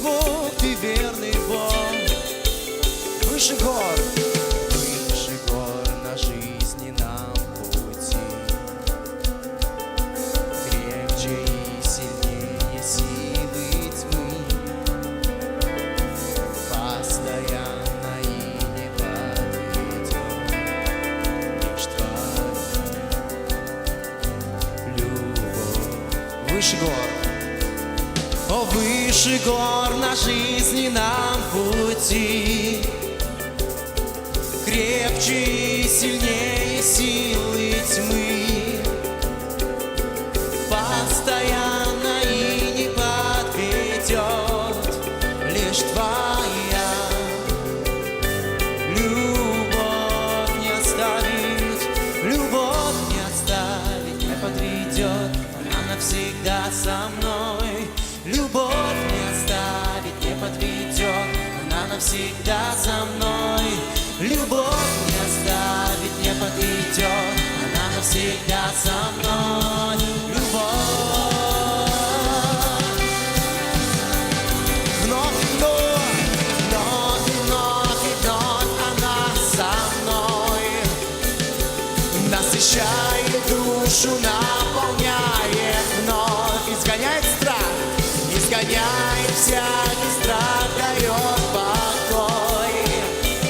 Бог, Ты верный Бог. Выше гор на жизненном пути, крепче и сильнее силы тьмы, постоянно и не подведет лишь Твоя любовь. Выше гор, о, выше гор на жизненном пути, крепче и сильнее силы тьмы, постоянно и не подведет лишь Твоя любовь. Не оставит, любовь не оставит, не подведет, она навсегда со мной. Любовь не оставит, не подведет, она навсегда со мной. Любовь не оставит, не подведет, она навсегда со мной. Любовь. Вновь и вновь, вновь и вновь, и вновь она со мной. Насыщает душу, наполняет вновь, изгоняет страх, изгоняет всякий страх, дает покой.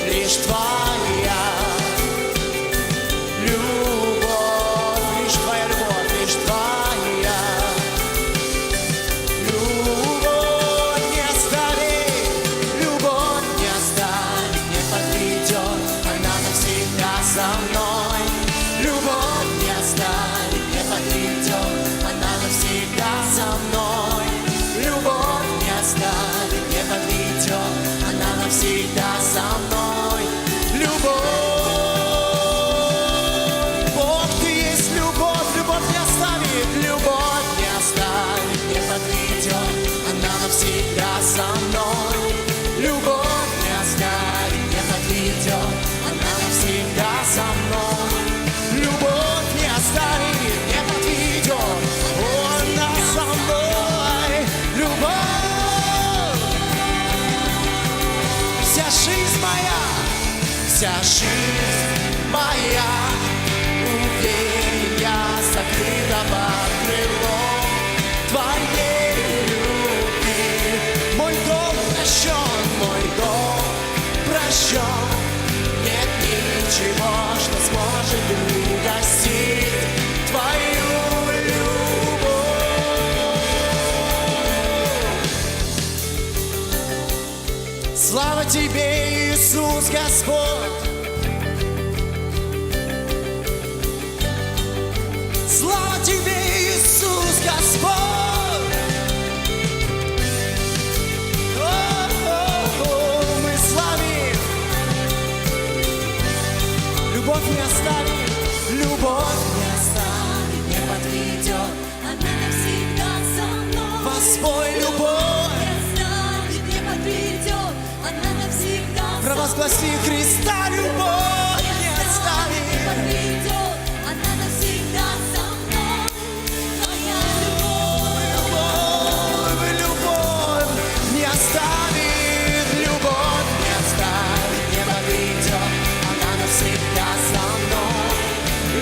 Лишь Твоя любовь, лишь Твоя любовь, лишь Твоя любовь не оставит, любовь не оставит, не подведет, она навсегда со мной. Любовь не оставит, не подведет, она навсегда со мной. Любовь не оставит, не подведет, она навсегда со мной. Любовь, Бог, Ты есть любовь, любовь не оставит, любовь не оставит, не подведет, она навсегда со мной. Любовь не оставит, не подведет, она навсегда со мной. Любовь не оставит, не подведет, она со мной. Любовь, вся жизнь моя, вся жизнь моя, уверен я, сокрыта под крылом Твоей любви. Мой долг прощен, мой долг прощен. Нет ничего, что сможет угасить Твою любовь. Слава Тебе, Иисус Господь! Слава Тебе, Иисус Господь! Мы славим! Любовь не оставит, любовь не оставит, не подведет, она навсегда со мной. Воспой любовь! Не оставит, не подведет, она навсегда со мной. Провозгласи Христа, любовь не оставит, не подведет, она навсегда со мной. Твоя любовь, любовь не оставит, любовь не оставит, не подведет, она навсегда со мной.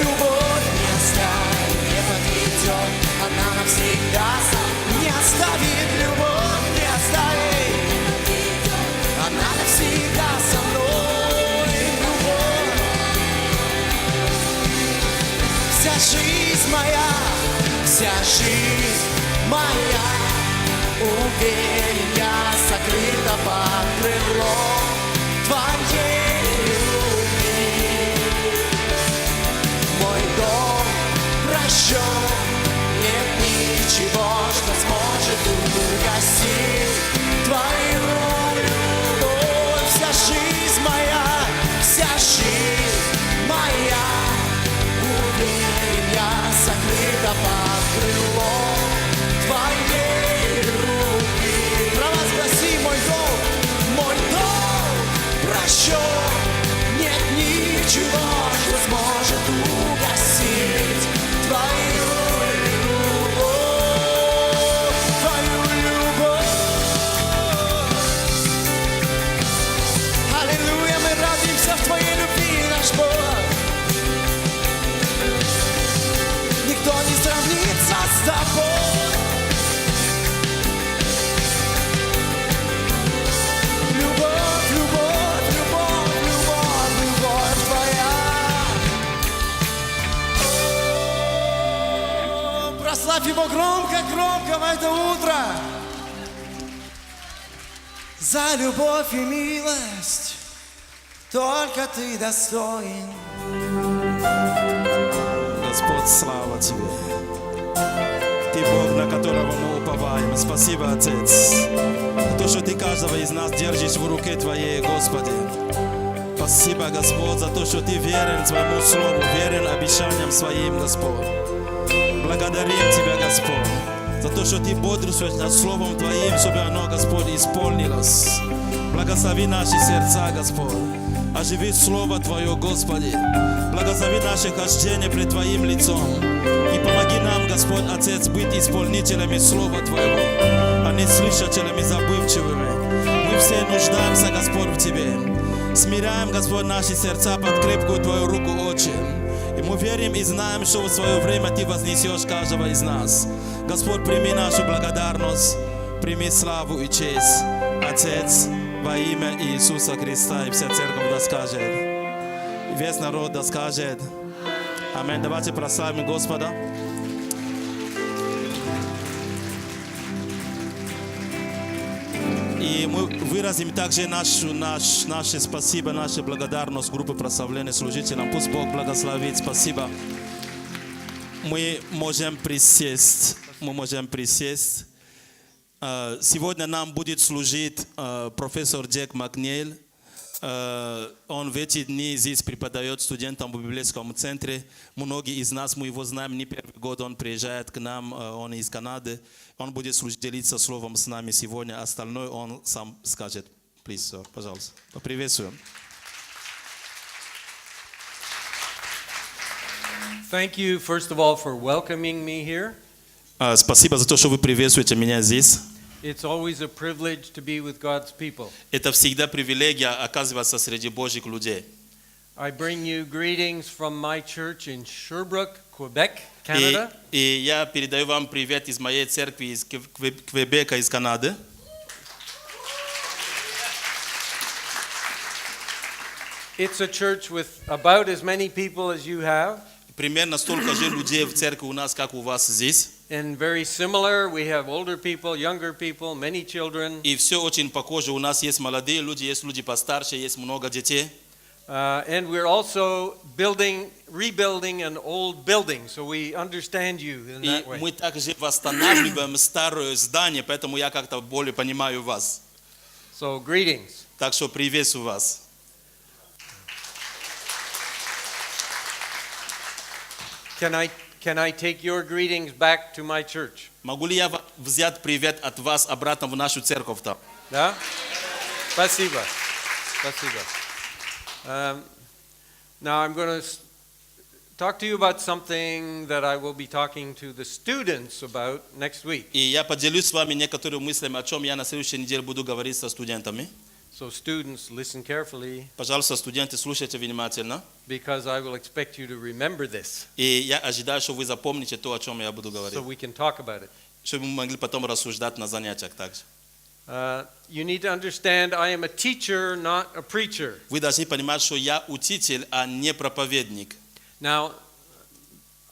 Любовь не оставит, не подведет, она навсегда со мной. Не оставит, любовь не оставит, она навсегда со мной. Любовь, вся жизнь моя, вся жизнь моя, уверен я, сокрыта под крылом Твоей любви. Мой дом прощен, нет ничего, что сможет угасить Твою любовь. Вся жизнь моя, вся жизнь моя, уверен я, сокрыта под крылом Твоей любви. Провозгласи мой дом прощен, нет ничего, что сможет угасить Твою любовь, Твою любовь. с тобой. Любовь, любовь, любовь, любовь, любовь твоя. О, прославь Его громко, громко в это утро. За любовь и милость только Ты достоин. Господь, слава Тебе. Ты Бог, на которого мы уповаем. Спасибо, Отец, за то, что Ты каждого из нас держишь в руке Твоей, Господи. Спасибо, Господь, за то, что Ты верен Своему Слову, верен обещаниям Своим, Господь. Благодарим Тебя, Господь, за то, что Ты бодрствуешь над Словом Твоим, чтобы оно, Господь, исполнилось. Благослови наши сердца, Господь. Оживи Слово Твое, Господи. Благослови наше хождение пред Твоим лицом. И помоги нам, Господь, Отец, быть исполнителями Слова Твоего, а не слышателями забывчивыми. Мы все нуждаемся, Господь, в Тебе. Смиряем, Господь, наши сердца под крепкую Твою руку, Отче. И мы верим и знаем, что в свое время Ты вознесешь каждого из нас. Господь, прими нашу благодарность, прими славу и честь, Отец, во имя Иисуса Христа. И вся церковь да скажет, и весь народ да скажет. Аминь. Давайте прославим Господа. И мы выразим также наше спасибо, нашу благодарность группе прославления служителям. Пусть Бог благословит. Спасибо. Мы можем присесть. Сегодня нам будет служить профессор Джейк МакНейл. Он в эти дни здесь преподает студентам в библейском центре. Многие из нас, мы его знаем, не первый год он приезжает к нам, он из Канады. Он будет делиться словом с нами сегодня. Остальное он сам скажет. Please, sir, пожалуйста. Поприветствуем. Thank you, first of all, for welcoming me here. Спасибо за то, что вы приветствуете меня здесь. It's always a privilege to be with God's people. Это всегда привилегия оказываться среди Божьих людей. I bring you greetings from my church in Sherbrooke, Quebec, Canada. И я передаю вам привет из моей церкви из Квебека, из Канады. It's a church with about as many people as you have. Примерно столько же людей в церкви у нас, как у вас здесь. And very similar, we have older people, younger people, many children. И все очень похоже. У нас есть молодые люди, есть люди постарше, есть много детей. And we're also rebuilding an old building, so we understand you in that way. И мы также восстанавливаем старое здание, поэтому я как-то более понимаю вас. So greetings. Так что приветствую вас. Can I take your greetings back to my church? Могу ли я взять привет от вас обратно в нашу церковь-то? Да? Спасибо. Спасибо. Now I'm going to talk to you about something that I will be talking to the students about next week. И я поделюсь с вами некоторыми мыслями, о чем я на следующей неделе буду говорить со студентами. So students, listen carefully. Пожалуйста, студенты, слушайте внимательно. Because I will expect you to remember this. И я ожидаю, что вы запомните то, о чем я буду говорить. So we can talk about it. Чтобы мы могли потом рассуждать на занятиях также. You need to understand I am a teacher, not a preacher. Вы должны понимать, что я учитель, а не проповедник. Now,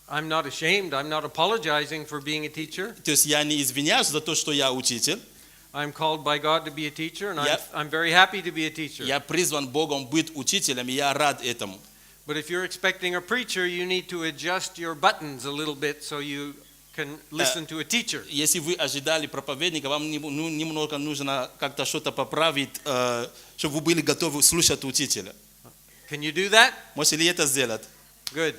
I'm not ashamed, I'm not apologizing for being a teacher. То есть я не извиняюсь за то, что я учитель. I'm called by God to be a teacher, and I'm very happy to be a teacher. Я призван Богом быть учителем, и я рад этому. But if you're expecting a preacher, you need to adjust your buttons a little bit so you can listen to a teacher. Если вы ожидали проповедника, вам немного нужно как-то что-то поправить, чтобы вы были готовы слушать учителя. Can you do that? Можете ли это сделать? Good.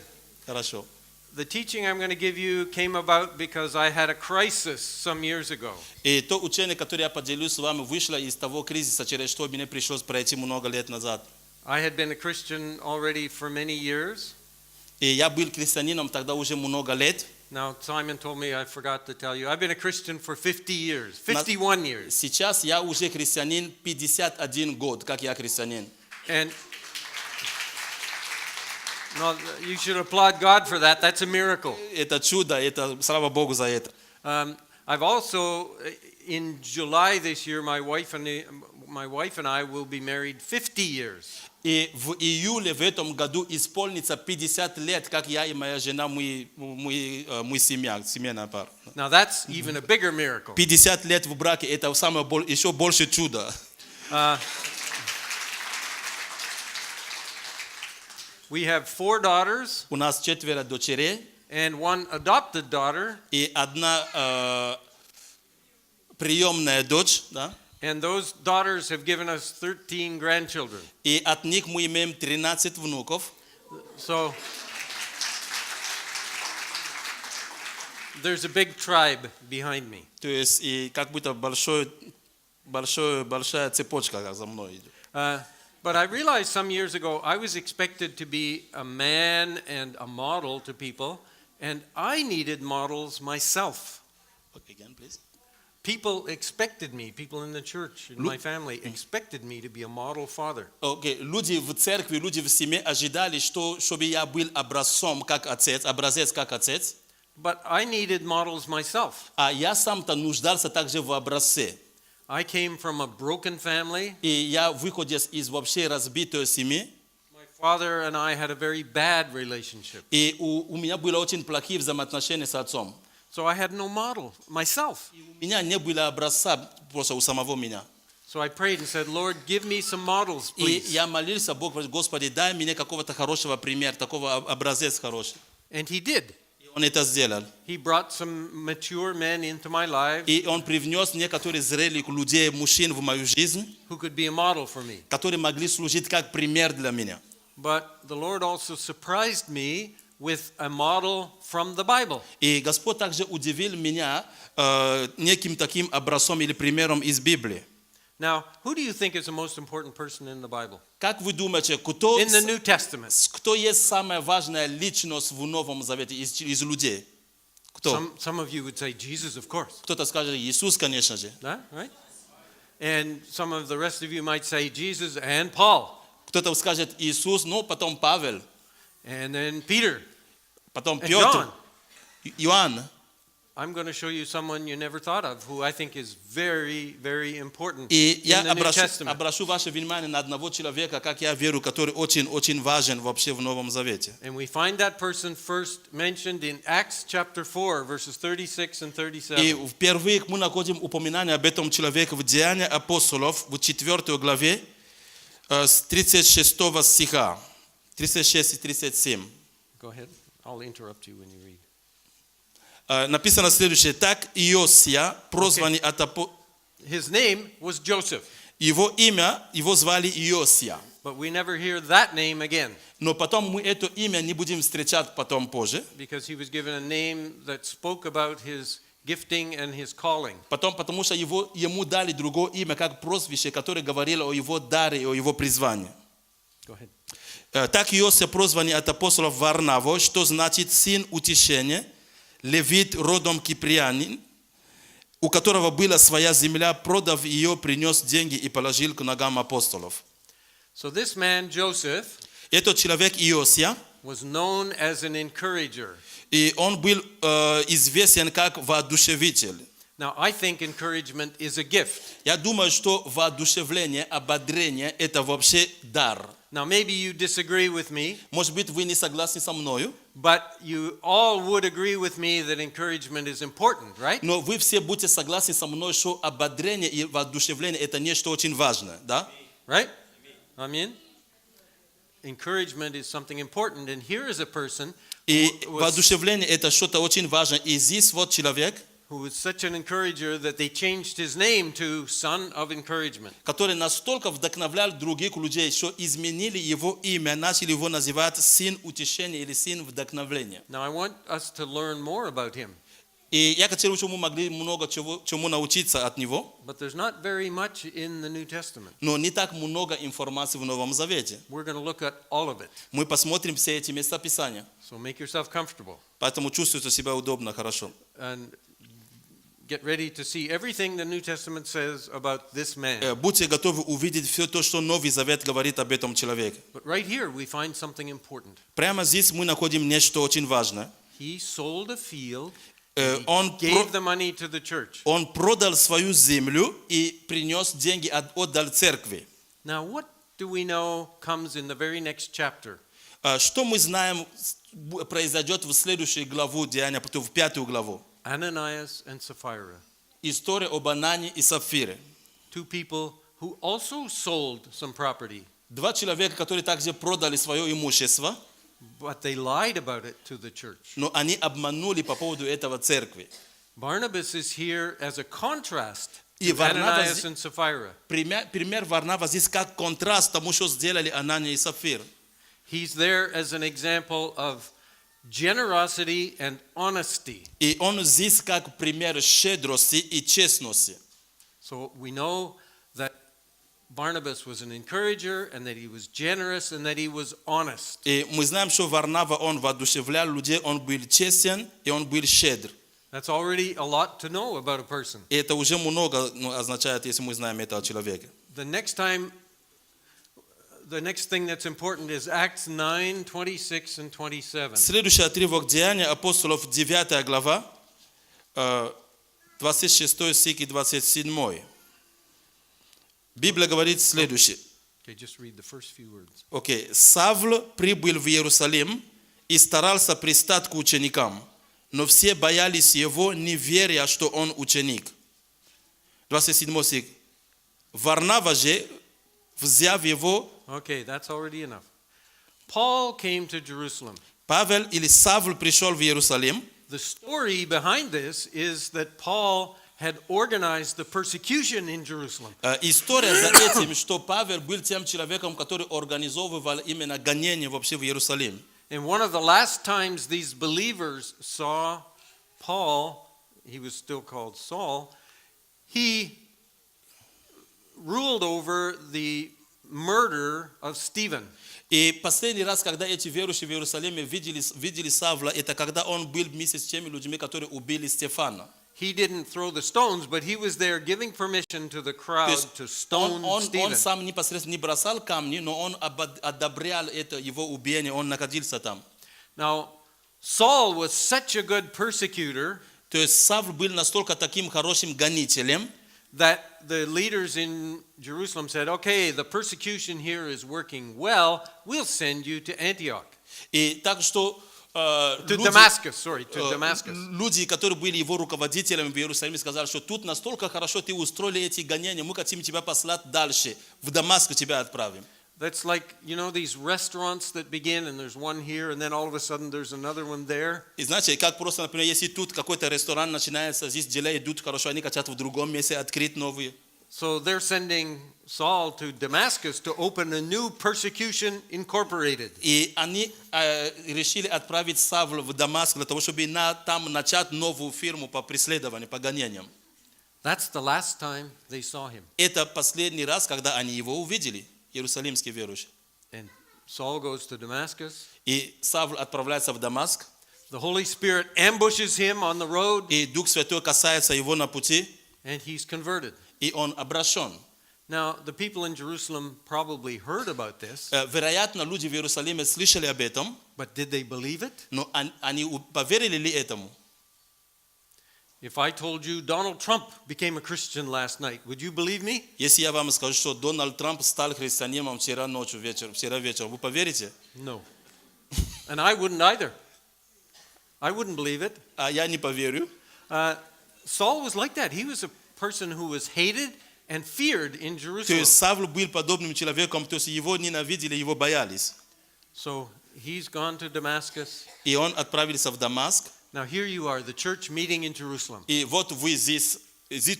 Хорошо. The teaching I'm going to give you came about because I had a crisis some years ago. И то учение, которое я поделюсь с вами, вышло из того кризиса, через что мне пришлось пройти много лет назад. I had been a Christian already for many years. И я был христианином тогда уже много лет. Now Simon told me I forgot to tell you. I've been a Christian for 50 years, 51 years. Сейчас я уже христианин 51 год, как я христианин. No, you should applaud God for that. That's a miracle. Это чудо, это слава Богу за это. I've also, in July this year, my wife and I will be married 50 years. И в июле в этом году исполнится 50 лет, как я и моя жена, мы семейная пара. Now that's even a bigger miracle. 50 лет в браке, это самое еще больше чудо. We have 4 daughters У нас 4 дочерей and 1 adopted daughter, и одна приемная дочь, да? and those daughters have given us 13 grandchildren. И от них мы имеем 13 внуков. So there's a big tribe behind me. То есть и как будто большая цепочка за мной идет. But I realized some years ago I was expected to be a man and a model to people, and I needed models myself. Again, please. People expected me, people in the church, in my family, expected me to be a model father. Okay. Люди в церкви, люди в семье ожидали, чтобы я был образцом как отец, образец как отец. But I needed models myself. А я сам-то нуждался также в образце. I came from a broken family. И я выходил из вообще разбитой семьи. My father and I had a very bad relationship. И у меня были очень плохие взаимоотношения с отцом. So I had no model myself. У меня не было образца просто у самого меня. So I prayed and said, Lord, give me some models, И please. я молился Богу, Господи, дай мне какого-то хорошего примера, такого образец хороший. And he did. И он это сделал. He brought some mature men into my life И он привнес некоторых зрелых людей, мужчин в мою жизнь, who could be a model for me. которые могли служить как пример для меня. But the Lord also surprised me with a model from the Bible. И Господь также удивил меня неким таким образцом или примером из Библии. Now, who do you think is the most important person in the Bible? Как вы думаете, кто In the New Testament. есть самая важная личность в Новом Завете из людей? Кто? Some of you would say Jesus, of course. Кто-то скажет Иисус, конечно же. That, right? And some of the rest of you might say Jesus and Paul. Кто-то скажет Иисус, ну потом Павел, And then Peter. потом And Петр, John. Иоанн. I'm going to show you someone you never thought of who I think is very, very important И я in the New Testament. обращу ваше внимание на одного человека, как я верю, который очень важен вообще в Новом Завете. And we find that person first mentioned in Acts chapter 4, verses 36 and 37. И впервые мы находим упоминание об этом человеке в Деяниях апостолов в 4 главе с 36 стиха, 36 и 37. Go ahead. I'll interrupt you when you read. Написано следующее. Так Иосия, прозванный от His name was Joseph, его имя, его звали Иосия. but we never hear that name again Но потом мы это имя не будем встречать потом позже. because he was given a name that spoke about his gifting and his calling. Потом, потому что ему дали другое имя, как прозвище, которое говорило о его даре и о его призвании. Go ahead. Так Иосия, прозванный от апостолов Варнавой, что значит сын утешения, левит родом киприанин, у которого была своя земля, продав ее, принес деньги и положил к ногам апостолов. So this man Joseph Этот человек Иосия, was known as an encourager. и он был известен как воодушевитель. Now I think encouragement is a gift. Я думаю, что воодушевление, ободрение – это вообще дар. Now maybe you disagree with me, Может быть, вы не согласны со мною, but you all would agree with me that encouragement is important, right? но вы все будете согласны со мной, что ободрение и воодушевление – это нечто очень важное, да? Right? Amen. Encouragement is something important, and here is a person И who was воодушевление – это что-то очень важное. И здесь вот человек, such an encourager that they changed his name to Son of Encouragement. который настолько вдохновлял других людей, что изменили его имя, начали его называть сын утешения или сын вдохновления. Now I want us to learn more about him, И я хотел, чтобы мы могли много чему научиться от него, but there's not very much in the New Testament. но не так много информации в Новом Завете. We're going to look at all of it. Мы посмотрим все эти места Писания, So make yourself comfortable. поэтому чувствуйте себя удобно, хорошо. And get ready to see everything the New Testament says about this man. Будьте готовы увидеть все то, что Новый Завет говорит об этом человеке. But right here we find something important. Прямо здесь мы находим нечто очень важное. He sold a field. Он Gave the money to the church. Он продал свою землю и принес деньги, отдал церкви. Now what do we know comes in the very next chapter? Что мы знаем произойдет в следующей главу Деяния, потом в 5 главу? Ananias and Sapphira. История об Анане и Сапфире. Two people who also sold some property. Два человека, которые также продали свое имущество, But they lied about it to the church. но они обманули по поводу этого церкви. Barnabas is here as a contrast И to Ananias and Sapphira. пример Варнава здесь как контраст тому, что сделали Анания и Сапфир. He's there as an example of generosity and honesty. И он здесь как пример щедрости и честности. So we know that Barnabas was an encourager and that he was generous and that he was honest. И мы знаем, что Варнава, он воодушевлял людей, он был честен и он был щедр. That's already a lot to know about a person. И это уже много означает, если мы знаем этого человека. The next thing that's important is Acts 9, 26 and 27. Следующий отрывок Деяния апостолов, 9 глава, 26 стих и 27. Библия говорит следующее. Okay, just read the first few words. Окей. Савл прибыл в Иерусалим и старался пристать к ученикам, но все боялись его, не веря, что он ученик. 27 стих. Варнава же, взяв его, Okay, that's already enough. Paul came to Jerusalem. Павел или Савл пришел в Иерусалим. The story behind this is that Paul had organized the persecution in Jerusalem. История за этим, что Павел был тем человеком, который организовывал именно гонение вообще в Иерусалим. And one of the last times these believers saw Paul, he was still called Saul, he ruled over the murder of Stephen. И последний раз, когда эти верующие в Иерусалиме видели Савла, это когда он был вместе с теми людьми, которые убили Стефана. He didn't throw the stones, but he was there giving permission to the crowd to stone Stephen. Он сам непосредственно не бросал камни, но он одобрял это его убиение, он находился там. Now, Saul was such a good persecutor. То есть Савл был настолько таким хорошим гонителем, that the leaders in Jerusalem said, okay, the persecution here is working well, we'll send you to Antioch. И так что to Damascus. Люди, которые были его руководителями в Иерусалиме, сказали, что тут настолько хорошо ты устроили эти гонения, мы хотим тебя послать дальше, в Дамаск тебя отправим. That's like, you know, these restaurants that begin and there's one here and then all of a sudden there's another one there. И знаете, как просто, например, если тут какой-то ресторан начинается, здесь дела идут хорошо, они хотят в другом месте открыть новые. So they're sending Saul to Damascus to open a new persecution incorporated. И они решили отправить Савла в Дамаск для того, чтобы там начать новую фирму по преследованию, по гонениям. That's the last time they saw him. Это последний раз, когда они его увидели, иерусалимские верующие. And Saul goes to Damascus. И Савл отправляется в Дамаск. The Holy Spirit ambushes him on the road. И Дух Святой касается его на пути. And he's converted. И он обращен. Now, the people in Jerusalem probably heard about this. Вероятно, люди в Иерусалиме слышали об этом. But did they believe it? Но они поверили ли этому? If I told you Donald Trump became a Christian last night, would you believe me? Если я вам скажу, что Дональд Трамп стал христианином вчера вечером, вы поверите? No. And I wouldn't either. I wouldn't believe it. А я не поверю. Saul was like that. He was a person who was hated and feared in То Jerusalem. есть Савл был подобным человеком, то есть его ненавидели, его боялись. So he's gone to Damascus. И он отправился в Дамаск. Now here you are, the church meeting in Jerusalem. И вот вы здесь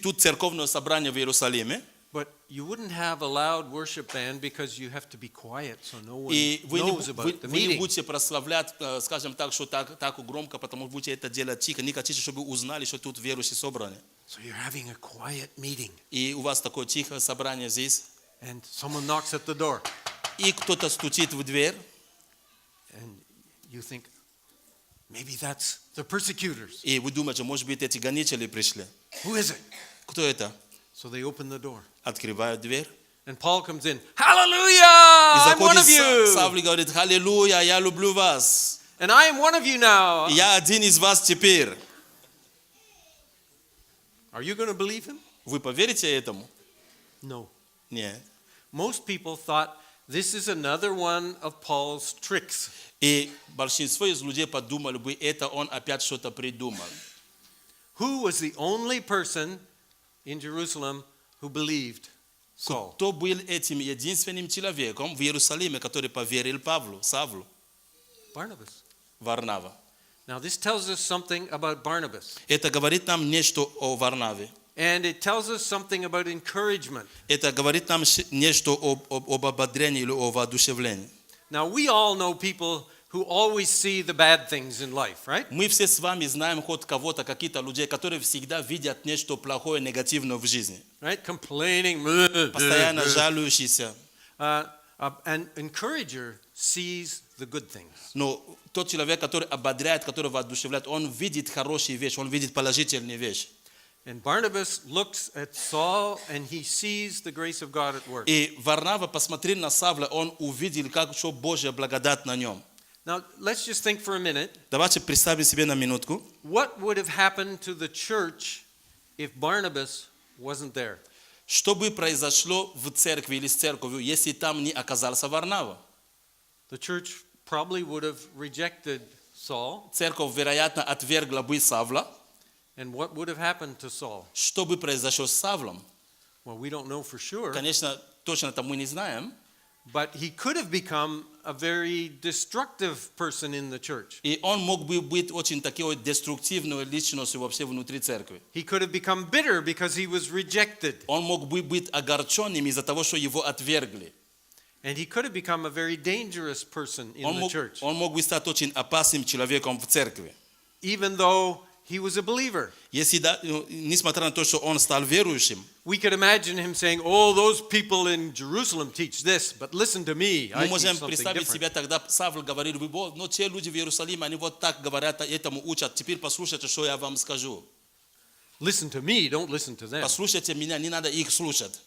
тут церковное собрание в Иерусалиме. But you wouldn't have a loud worship band because you have to be quiet so no one И вы knows about the не meeting. будете прославлять, скажем так, что так громко, потому что будете это делать тихо. Не хотите, чтобы узнали, что тут верующие собраны. So you're having a quiet meeting. И у вас такое тихое собрание здесь. And someone knocks at the door. И кто-то стучит в дверь. And you think, maybe that's the persecutors. И вы думаете, может быть, эти гонители пришли? Who is it? Кто это? So they open the door. Открывают дверь. And Paul comes in. Hallelujah! И I'm one of заходит you. Савл и говорит: «Аллилуйя, я люблю вас. And I am one of you now. Я один из вас теперь». Are you going to believe him? Вы поверите этому? No. Нет. Most people thought this is another one of Paul's tricks. И большинство из людей подумали бы, это он опять что-то придумал. Who was the only person in Jerusalem who believed Saul? Кто был этим единственным человеком в Иерусалиме, который поверил Савлу? Barnabas. Варнава. Now this tells us something about Barnabas. Это говорит нам нечто о Варнаве. And it tells us something about encouragement. Это говорит нам нечто об ободрении или о воодушевлении. Now we all know people who always see the bad things in life, right? Мы все с вами знаем хоть кого-то, какие-то людей, которые всегда видят нечто плохое, негативное в жизни. Right? Complaining. Постоянно жалующиеся. An encourager sees the good things. Но тот человек, который ободряет, который воодушевляет, он видит хорошие вещи, он видит положительные вещи. And Barnabas looks at Saul and he sees the grace of God at work. И Варнава посмотрел на Савла, он увидел, как что Божья благодать на нем. Now, let's just think for a minute. Давайте представим себе на минутку, What would have happened to the church if Barnabas wasn't there? что бы произошло в церкви или с церковью, если там не оказался Варнава. The church probably would have rejected Saul. Церковь, вероятно, отвергла бы Савла. And what would have happened to Saul? Что бы произошло с Савлом? Well, we don't know for sure. Конечно, точно это мы не знаем. But he could have become a very destructive person in the church. И он мог бы быть очень такой деструктивной личностью вообще внутри церкви. He could have become bitter because he was rejected. Он мог бы быть огорченным из-за того, что его отвергли. And he could have become a very dangerous person in the church. Он мог бы стать очень опасным человеком в церкви. Even though he was a believer. Если, несмотря на то, что он стал верующим, We could imagine him saying, "Oh, those people in Jerusalem teach this, but listen to me. I мы teach можем something представить different." себе, тогда Савл говорил бы: но те люди в Иерусалиме, они вот так говорят, этому учат, теперь послушайте, что я вам скажу. Listen to me, don't listen to them. Послушайте меня, не надо их слушать.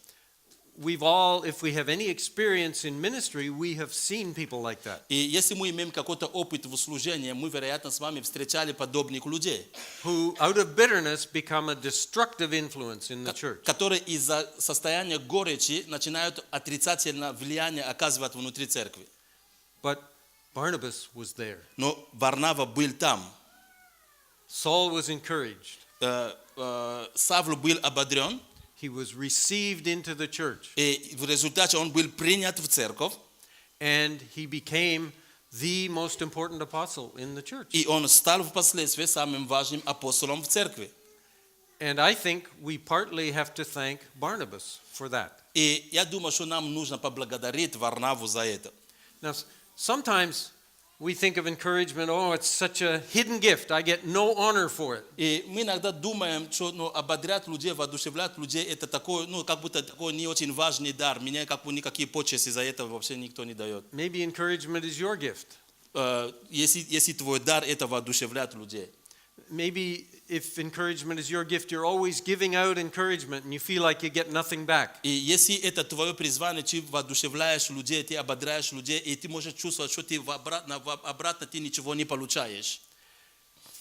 We've all, if we have any experience in ministry, we have seen people like that. И если мы имеем какой-то опыт в служении, мы, вероятно, с вами встречали подобных людей, Who, out of bitterness, become a destructive influence in the church. которые из-за состояния горечи начинают отрицательное влияние оказывать внутри церкви. But Barnabas was there. Но Варнава был там. Saul was encouraged. Савл был ободрен, He was received into the church. и в результате он был принят в церковь, And he became the most important apostle in the church. и он стал впоследствии самым важным апостолом в церкви. And I think we partly have to thank Barnabas for that. И я думаю, что нам нужно поблагодарить Варнаву за это. Now, sometimes we think of encouragement, oh, it's such a hidden gift. I get no honor for it. И мы иногда думаем, что ободрять людей, воодушевлять людей, это такой, как будто такой не очень важный дар. Меня как бы никакие почести за это вообще никто не дает. Maybe encouragement is your gift. Если твой дар, это воодушевлять людей. Maybe if encouragement is your gift, you're always giving out encouragement and you feel like you get nothing back. И если это твое призвание, ты воодушевляешь людей, ты ободряешь людей, и ты можешь чувствовать, что ты обратно ты ничего не получаешь.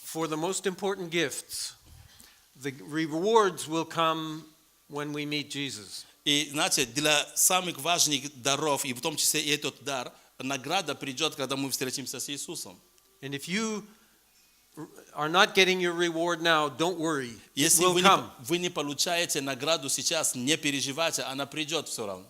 For the most important gifts, the rewards will come when we meet Jesus. И знаете, для самых важных даров, и в том числе и этот дар, награда придет, когда мы встретимся с Иисусом. And if you are not getting your reward now, don't worry. It Если will come. вы не получаете награду сейчас, не переживайте, она придет все равно.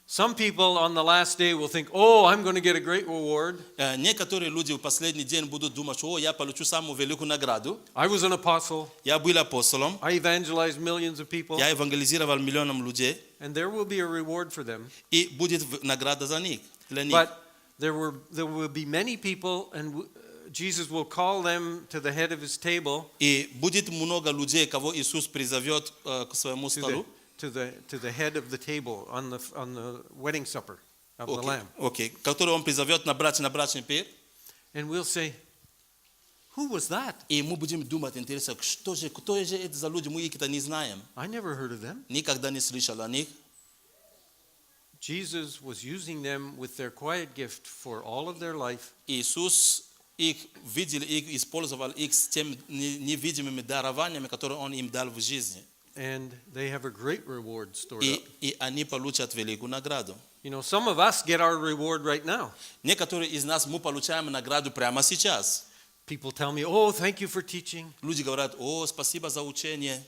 Some people on the last day will think, oh, I'm going to get a great reward. Некоторые люди в последний день будут думать, что я получу самую великую награду. I was an apostle. Я был апостолом. I evangelized millions of people. Я евангелизировал миллионам людей. And there will be a reward for them. И будет награда за них, для них. But there will be many people, and Jesus will call them to the head of his table. И будет много людей, кого Иисус призовет к своему столу. To the head of the table on the wedding supper of the Lamb. Который он призовет на брачный пир. And we'll say, Who was that? И мы будем думать, интересно, кто же это за люди, мы их-то не знаем. I never heard of them. Никогда не слышал о них. Jesus was using them with their quiet gift for all of their life. Иисус их видел, их использовал их с тем невидимыми дарованиями, которые Он им дал в жизни. And they have a great reward stored up. И они получат великую награду. You know, some of us get our reward right now. Некоторые из нас мы получаем награду прямо сейчас. People tell me, "Oh, thank you for teaching." Люди говорят: "О, спасибо за учение."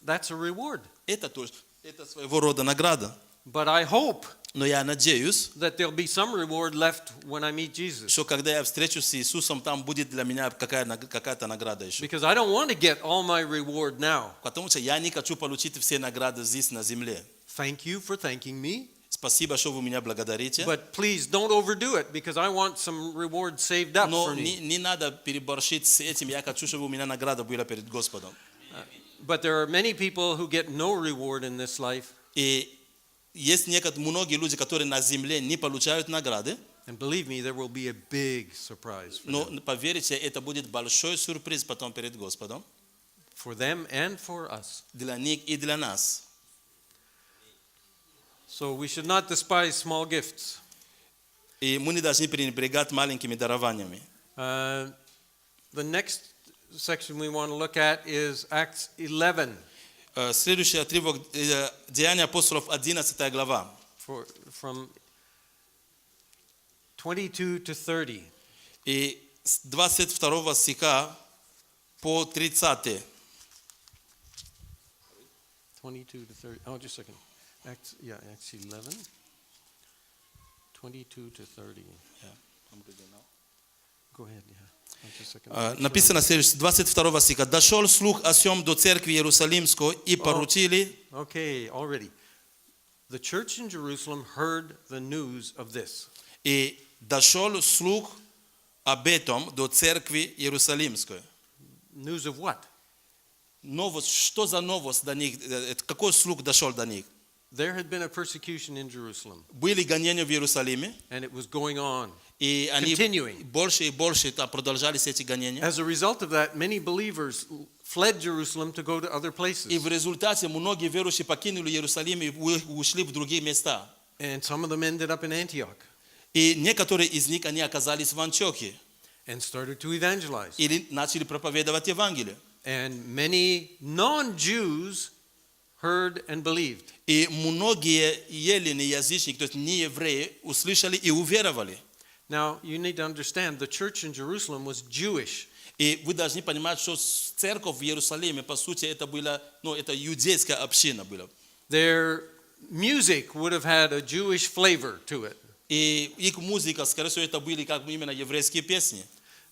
That's a reward. Это тоже, это своего рода награда. But I hope Но я надеюсь, that there'll be some reward left when I meet Jesus. что когда я встречусь с Иисусом, там будет для меня какая-то награда еще. Because I don't want to get all my reward now. Потому что я не хочу получить все награды здесь на земле. Thank you for thanking me. Спасибо, что вы меня благодарите. But please don't overdo it because I want some reward saved up Но for me. не надо переборщить с этим. Я хочу, чтобы у меня награда была перед Господом. But there are many people who get no reward in this life. И есть многие люди, которые на земле не получают награды. And believe me, there will be a big surprise for Но them. поверьте, это будет большой сюрприз потом перед Господом. For them and for us. Для них и для нас. So we should not despise small gifts. И мы не должны пренебрегать маленькими дарованиями. The next section we want to look at is Acts 11. Следующий отрывок Деяния апостолов, 11 глава. From 22 to 30. И с 22 стиха по 30. 22 to 30. Oh, just a second. Acts 11. 22 to 30. Yeah, I'm good now. Go ahead, yeah. Just a second. Написано следующее, 22 стиха. «Дошел слух о сем до церкви Иерусалимской, и поручили...» Okay, already. The church in Jerusalem heard the news of this. И дошел слух об этом до церкви Иерусалимской. News of what? Новость, что за новость до них? Какой слух дошел до них? There had been a persecution in Jerusalem, Были гонения в Иерусалиме, and it was going on. и они Continuing. больше и больше там продолжались эти гонения. As a result of that, many believers fled Jerusalem to go to other places. И в результате многие верующие покинули Иерусалим и ушли в другие места. And some of them ended up in Antioch И некоторые из них, они оказались в Антиохии. and started to evangelize. Или начали проповедовать Евангелие. And many non-Jews heard and believed. И многие елены язычники, то есть не евреи, услышали и уверовали. Now, you need to understand, the church in Jerusalem was Jewish. И вы должны понимать, что церковь в Иерусалиме, по сути, это была, это иудейская община была. Their music would have had a Jewish flavor to it. И их музыка, скорее всего, это были как бы именно еврейские песни.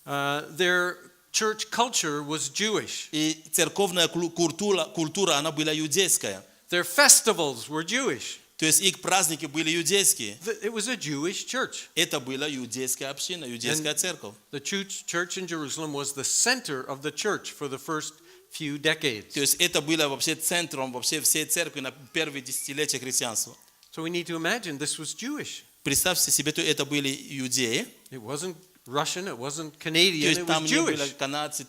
Their church culture was Jewish. И церковная культура, она была иудейская. Their festivals were Jewish. То есть их праздники были иудейские. It was a Jewish church. Это была иудейская община, иудейская церковь. The church in Jerusalem was the center of the church for the first few decades. То есть это было вообще центром вообще всей церкви на первые десятилетия христианства. So we need to imagine this was Jewish. Представьте себе, что это были иудеи. It wasn't Russian, it wasn't То Canadian, есть it was там не было Jewish. канадцев,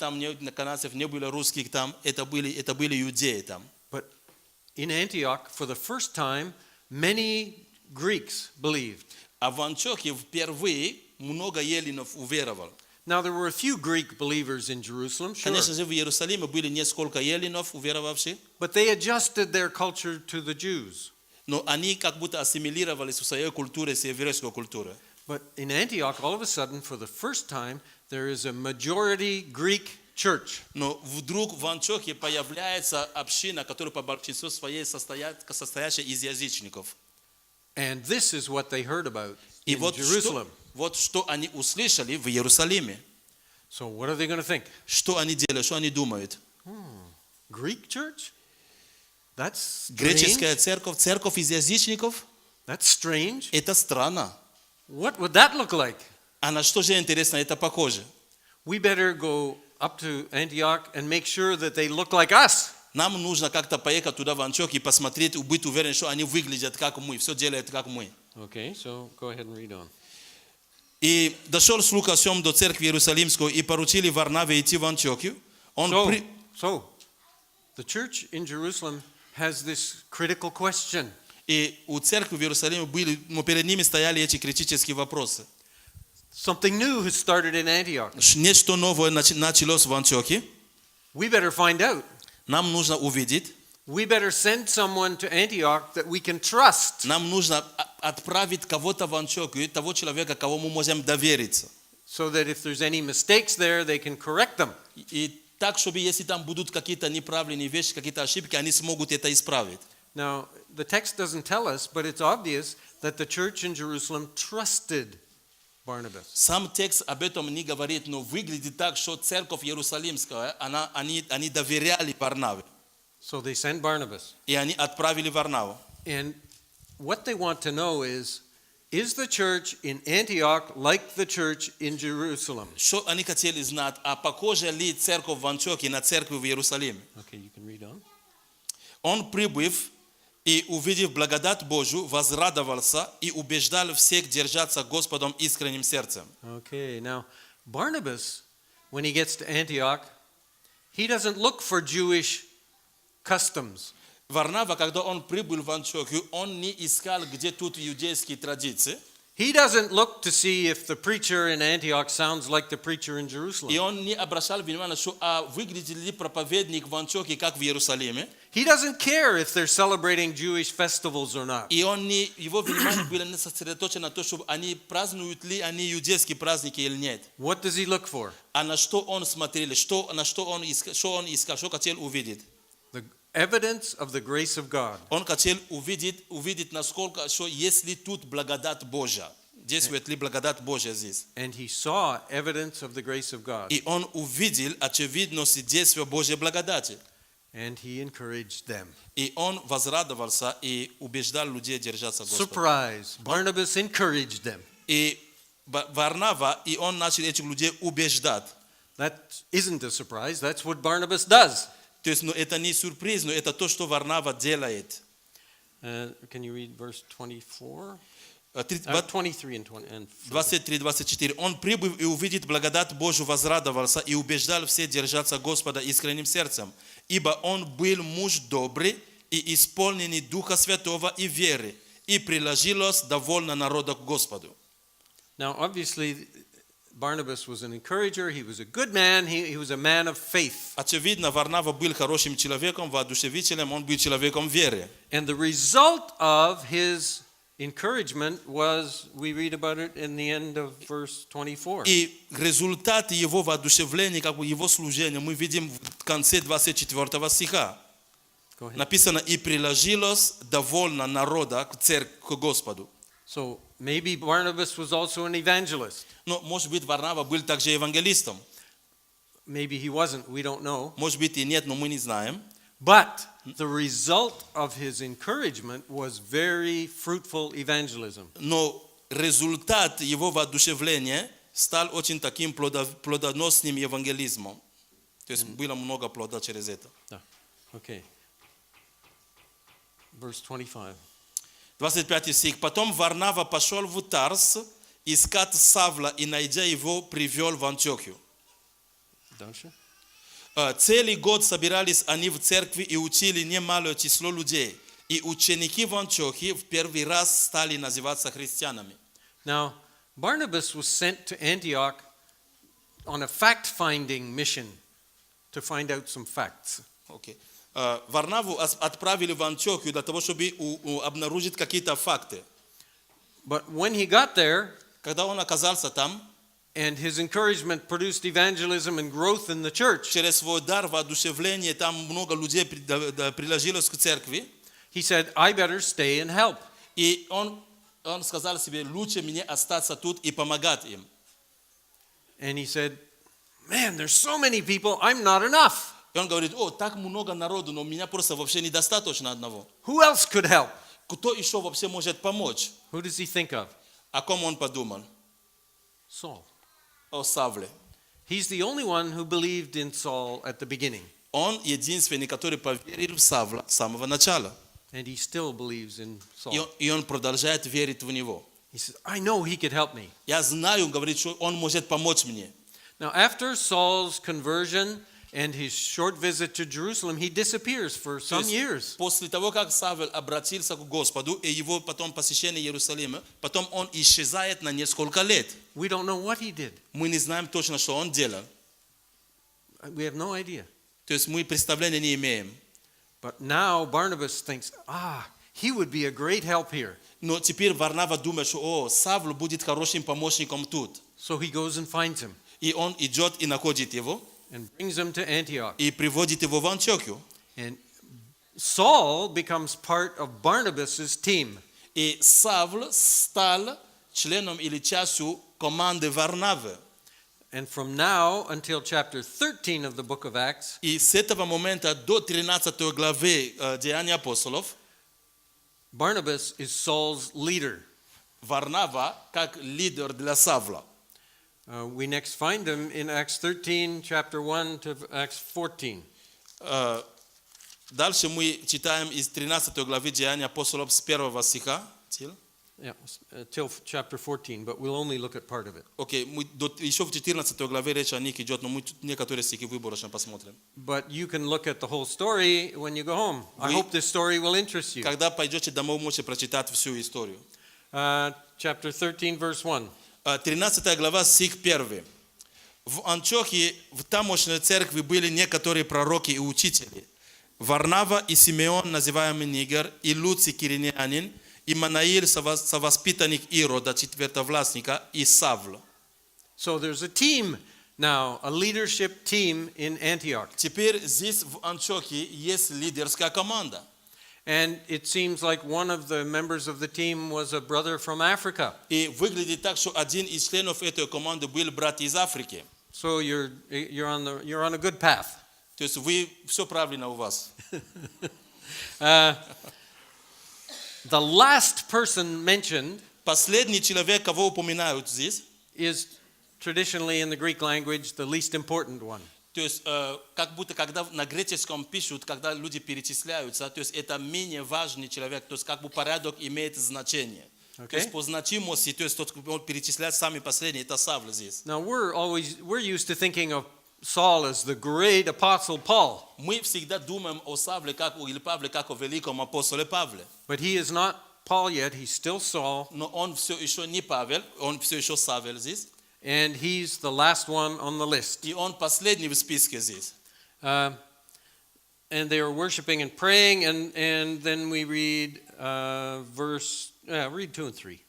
канадцев не было русских, там это были иудеи там. But in Antioch, for the first time, many Greeks believed. А в Антиохии впервые много еленов уверовал. Now there were a few Greek believers in Jerusalem, sure, Конечно же, в Иерусалиме были несколько еленов уверовавших, but they adjusted their culture to the Jews. но они как будто ассимилировались в своей культуре с еврейской культурой. But in Antioch, all of a sudden, for the first time, there is a majority Greek church. Но вдруг в Антиохии появляется община, которая по большинству своей состоящая из язычников. And this is what they heard about И in вот Jerusalem. что они услышали в Иерусалиме. So what are they going to think? Что они делают, что они думают? Greek church? That's Греческая strange. церковь из язычников, That's strange. это странно. What would that look like? А на что же интересно это похоже? We better go up to Antioch and make sure that they look like us. Нам нужно как-то поехать туда в Антиохию и посмотреть, быть уверен, что они выглядят как мы, все делают как мы. Okay, so go ahead and read on. И дошел слух о сем до церкви Иерусалимской, и поручили Варнаве идти в Антиохию. So, the church in Jerusalem has this critical question. И у церкви в Иерусалиме были, но перед ними стояли эти критические вопросы. Something new has started in Antioch. Нечто новое началось в Антиохии. We better find out. Нам нужно увидеть. We better send someone to Antioch that we can trust. Нам нужно отправить кого-то в Антиохию, того человека, кого мы можем довериться. So that if there's any mistakes there, they can correct them. И так, чтобы если там будут какие-то неправильные вещи, какие-то ошибки, они смогут это исправить. Now, the text doesn't tell us, but it's obvious that the church in Jerusalem trusted Barnabas. Сам текст об этом не говорит, но выглядит так, что церковь Иерусалимская, они доверяли Варнаве. So they sent Barnabas. И они отправили Варнаву. And what they want to know is the church in Antioch like the church in Jerusalem? Что они хотели знать, а похожа ли церковь в Антиохии на церковь в Иерусалиме? Okay, you can read on. Он, прибыв и увидев благодать Божию, возрадовался и убеждал всех держаться Господом искренним сердцем. Okay, now Barnabas, when he gets to Antioch, he doesn't look for Jewish customs. Варнава, когда он прибыл в Антиохию, он не искал, где тут иудейские традиции. He doesn't look to see if the preacher in Antioch sounds like the preacher in И Jerusalem. он не обращал внимания, что выглядит ли проповедник в Антиохии, как в Иерусалиме. He doesn't care if they're celebrating Jewish festivals or not. И его внимание было не сосредоточено на то, чтобы они празднуют ли они иудейские праздники или нет. What does he look for? А на что он смотрел, на что он искал, что хотел увидеть. The evidence of the grace of God. Он хотел увидеть, насколько, что есть ли тут благодать Божья. Действует ли благодать Божья здесь. And he saw evidence of the grace of God. И он увидел очевидность действия Божьей благодати. And he encouraged them. И он возрадовался и убеждал людей держаться Господа. Surprise! Barnabas encouraged them. И Варнава, и он начал этих людей убеждать. That isn't a surprise. That's what Barnabas does. То есть, это не сюрприз, но это то, что Варнава делает. Can you read verse 24? 23 and 20. 23-24. Он, прибыв и увидит благодать Божию, возрадовался и убеждал всех держаться Господа искренним сердцем, ибо он был муж добрый и исполненный Духа Святого и веры, и приложилось довольно народа к Господу. Now, obviously, Barnabas was an encourager. He was a good man. He was a man of faith. Очевидно, Варнава был хорошим человеком, воодушевителем, он был человеком веры. And the result of his encouragement was, we read about it in the end of verse 24. И результат его воодушевления, как бы его служения, мы видим в конце 24 стиха. Go ahead. Написано: «И приложилось довольно народа к Господу». So maybe Barnabas was also an evangelist. Но, может быть, Варнава был также евангелистом. Maybe he wasn't. We don't know. Может быть, и нет, но мы не знаем. But the result of his encouragement was very fruitful evangelism. Но результат его воодушевления стал очень таким плодоносным евангелизмом. То есть было много плода через это. Okay. Verse 25. 25 стих. «Потом Варнава пошел в Тарс искать Савла, и, найдя его, привел в Антиохию». Дальше. Целый год собирались они в церкви и учили немалое число людей. И ученики в Антиохии в первый раз стали называться христианами. Now, Barnabas was sent to Antioch on a fact-finding mission to find out some facts. Okay. Варнаву отправили в Антиохию для того, чтобы обнаружить какие-то факты. But when he got there, Когда он оказался там, and his encouragement produced evangelism and growth in the church, через свой дар воодушевления, там много людей приложилось к церкви. he said, I better stay and help. И он сказал себе: лучше мне остаться тут и помогать им. And he said, man, there's so many people, I'm not enough. И он говорит: так много народу, но меня просто вообще недостаточно одного. Who else could help? Кто еще вообще может помочь? Who does he think of? О ком он подумал? Saul. О Савле. He's the only one who believed in Saul at the beginning. Он единственный, который поверил в Савла с самого начала. And he still believes in Saul. И он продолжает верить в него. He says, I know he could help me. Я знаю, говорит, что он может помочь мне. Now, after Saul's conversion and his short visit to Jerusalem, he disappears for some years. После того, как Савл обратился к Господу, и его потом посещение Иерусалима, потом он исчезает на несколько лет. We don't know what he did. Мы не знаем точно, что он делал. We have no idea. То есть мы представления не имеем. But now Barnabas thinks, he would be a great help here. Но теперь Варнава думает, что Савл будет хорошим помощником тут. So he goes and finds him И он идет и находит его, and brings him to Antioch. и приводит его в Антиохию. And Saul becomes part of Barnabas's team. И Савл стал членом или частью команды Варнавы. And from now until chapter 13 of the book of Acts, И с этого момента до 13 главы Деяний апостолов Barnabas is Saul's leader. Варнава как лидер для Савла. We next find him in Acts 13, chapter 1 to Acts 14. Дальше мы читаем из 13 главы Деяний апостолов с 1 стиха. Yeah, till chapter 14, but we'll only look at part of it. Окей, еще в 14 главе речь о них идет, но мы некоторые стихи выборочно посмотрим. But you can look at the whole story when you go home. I hope this story will interest you. Когда пойдете домой, можете прочитать всю историю. Chapter 13, verse 1. 13 глава, стих 1. В Антиохии, в тамошней церкви были некоторые пророки и учители. Варнава и Симеон, называемый Нигер, и Луций киринянин, и Манаил, совоспитанник Ирода, четвертовластника, и Савл. So there's a team now, a leadership team in Antioch. Теперь здесь в Антиохии есть лидерская команда. And it seems like one of the members of the team was a brother from Africa. И выглядит так, что один из членов этой команды был брат из Африки. So you're on a good path. То есть вы все правильно у вас. The last person mentioned Последний человек, кого упоминают здесь, is traditionally in the Greek language the least important one. то есть как будто когда на греческом пишут, когда люди перечисляются, то есть это менее важный человек, то есть как бы порядок имеет значение. То есть по значимости, то есть тот, кто перечисляет самый последний, это Савл здесь. Now we're used to thinking of Saul as the great apostle Paul. Мы всегда думаем о Савле как или Павле как о великом апостоле Павле. But he is not Paul yet, he's still Saul. Но он все еще не Павел, он все еще Савел здесь. And he's the last one on the list. И он последний в списке здесь. And they are worshiping and praying, and then we read read 2 and 3.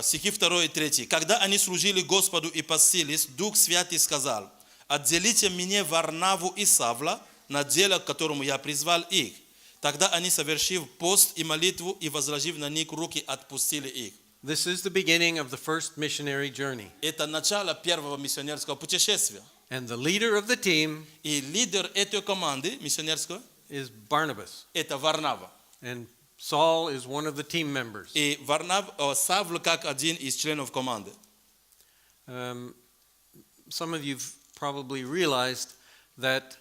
Стихи 2 и 3. Когда они служили Господу и постились, Дух Святый сказал: «Отделите мне Варнаву и Савла на дело, к которому я призвал их». Тогда они, совершив пост и молитву и возложив на них руки, отпустили их. This is the beginning of the first missionary journey. Это начало первого миссионерского путешествия. And the leader of the team И лидер этой команды миссионерской is Barnabas. это Варнава. And Saul is one of the team members. И Савл как один из членов команды. Some of you've probably realized that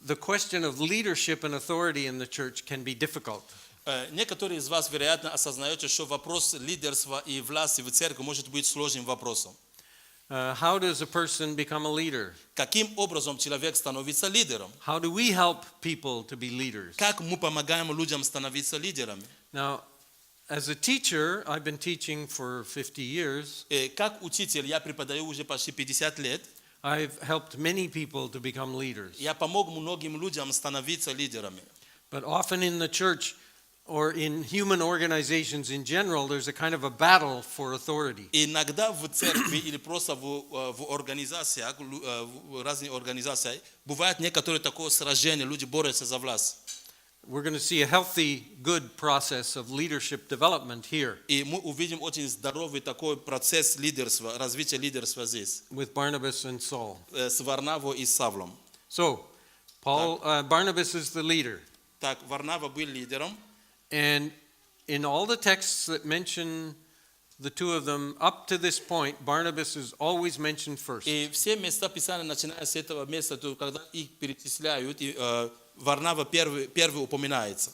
the question of leadership and authority in the church can be difficult. Некоторые из вас, вероятно, осознаете, что вопрос лидерства и власти в церкви может быть сложным вопросом. How does a person become a leader? Каким образом человек становится лидером? How do we help people to be leaders? Как мы помогаем людям становиться лидерами? Now, as a teacher, I've been teaching for 50 years. Как учитель, я преподаю уже почти 50 лет. I've helped many people to become leaders. Я помог многим людям становиться лидерами. But often in the church or in human organizations in general, there's a kind of a battle for authority. Иногда в церкви или просто в организациях, в разных организациях, бывает некоторое такое сражение, люди борются за власть. We're going to see a healthy, good process of leadership development here. И мы увидим очень здоровый такой процесс лидерства, развития лидерства здесь. With Barnabas and Saul. С Варнавой и Савлом. So, Barnabas is the leader. Так, Варнава был лидером. And in all the texts that mention the two of them, up to this point, Barnabas is always mentioned first. И все места Писания, начиная с этого места, когда их перечисляют, Варнава первый упоминается.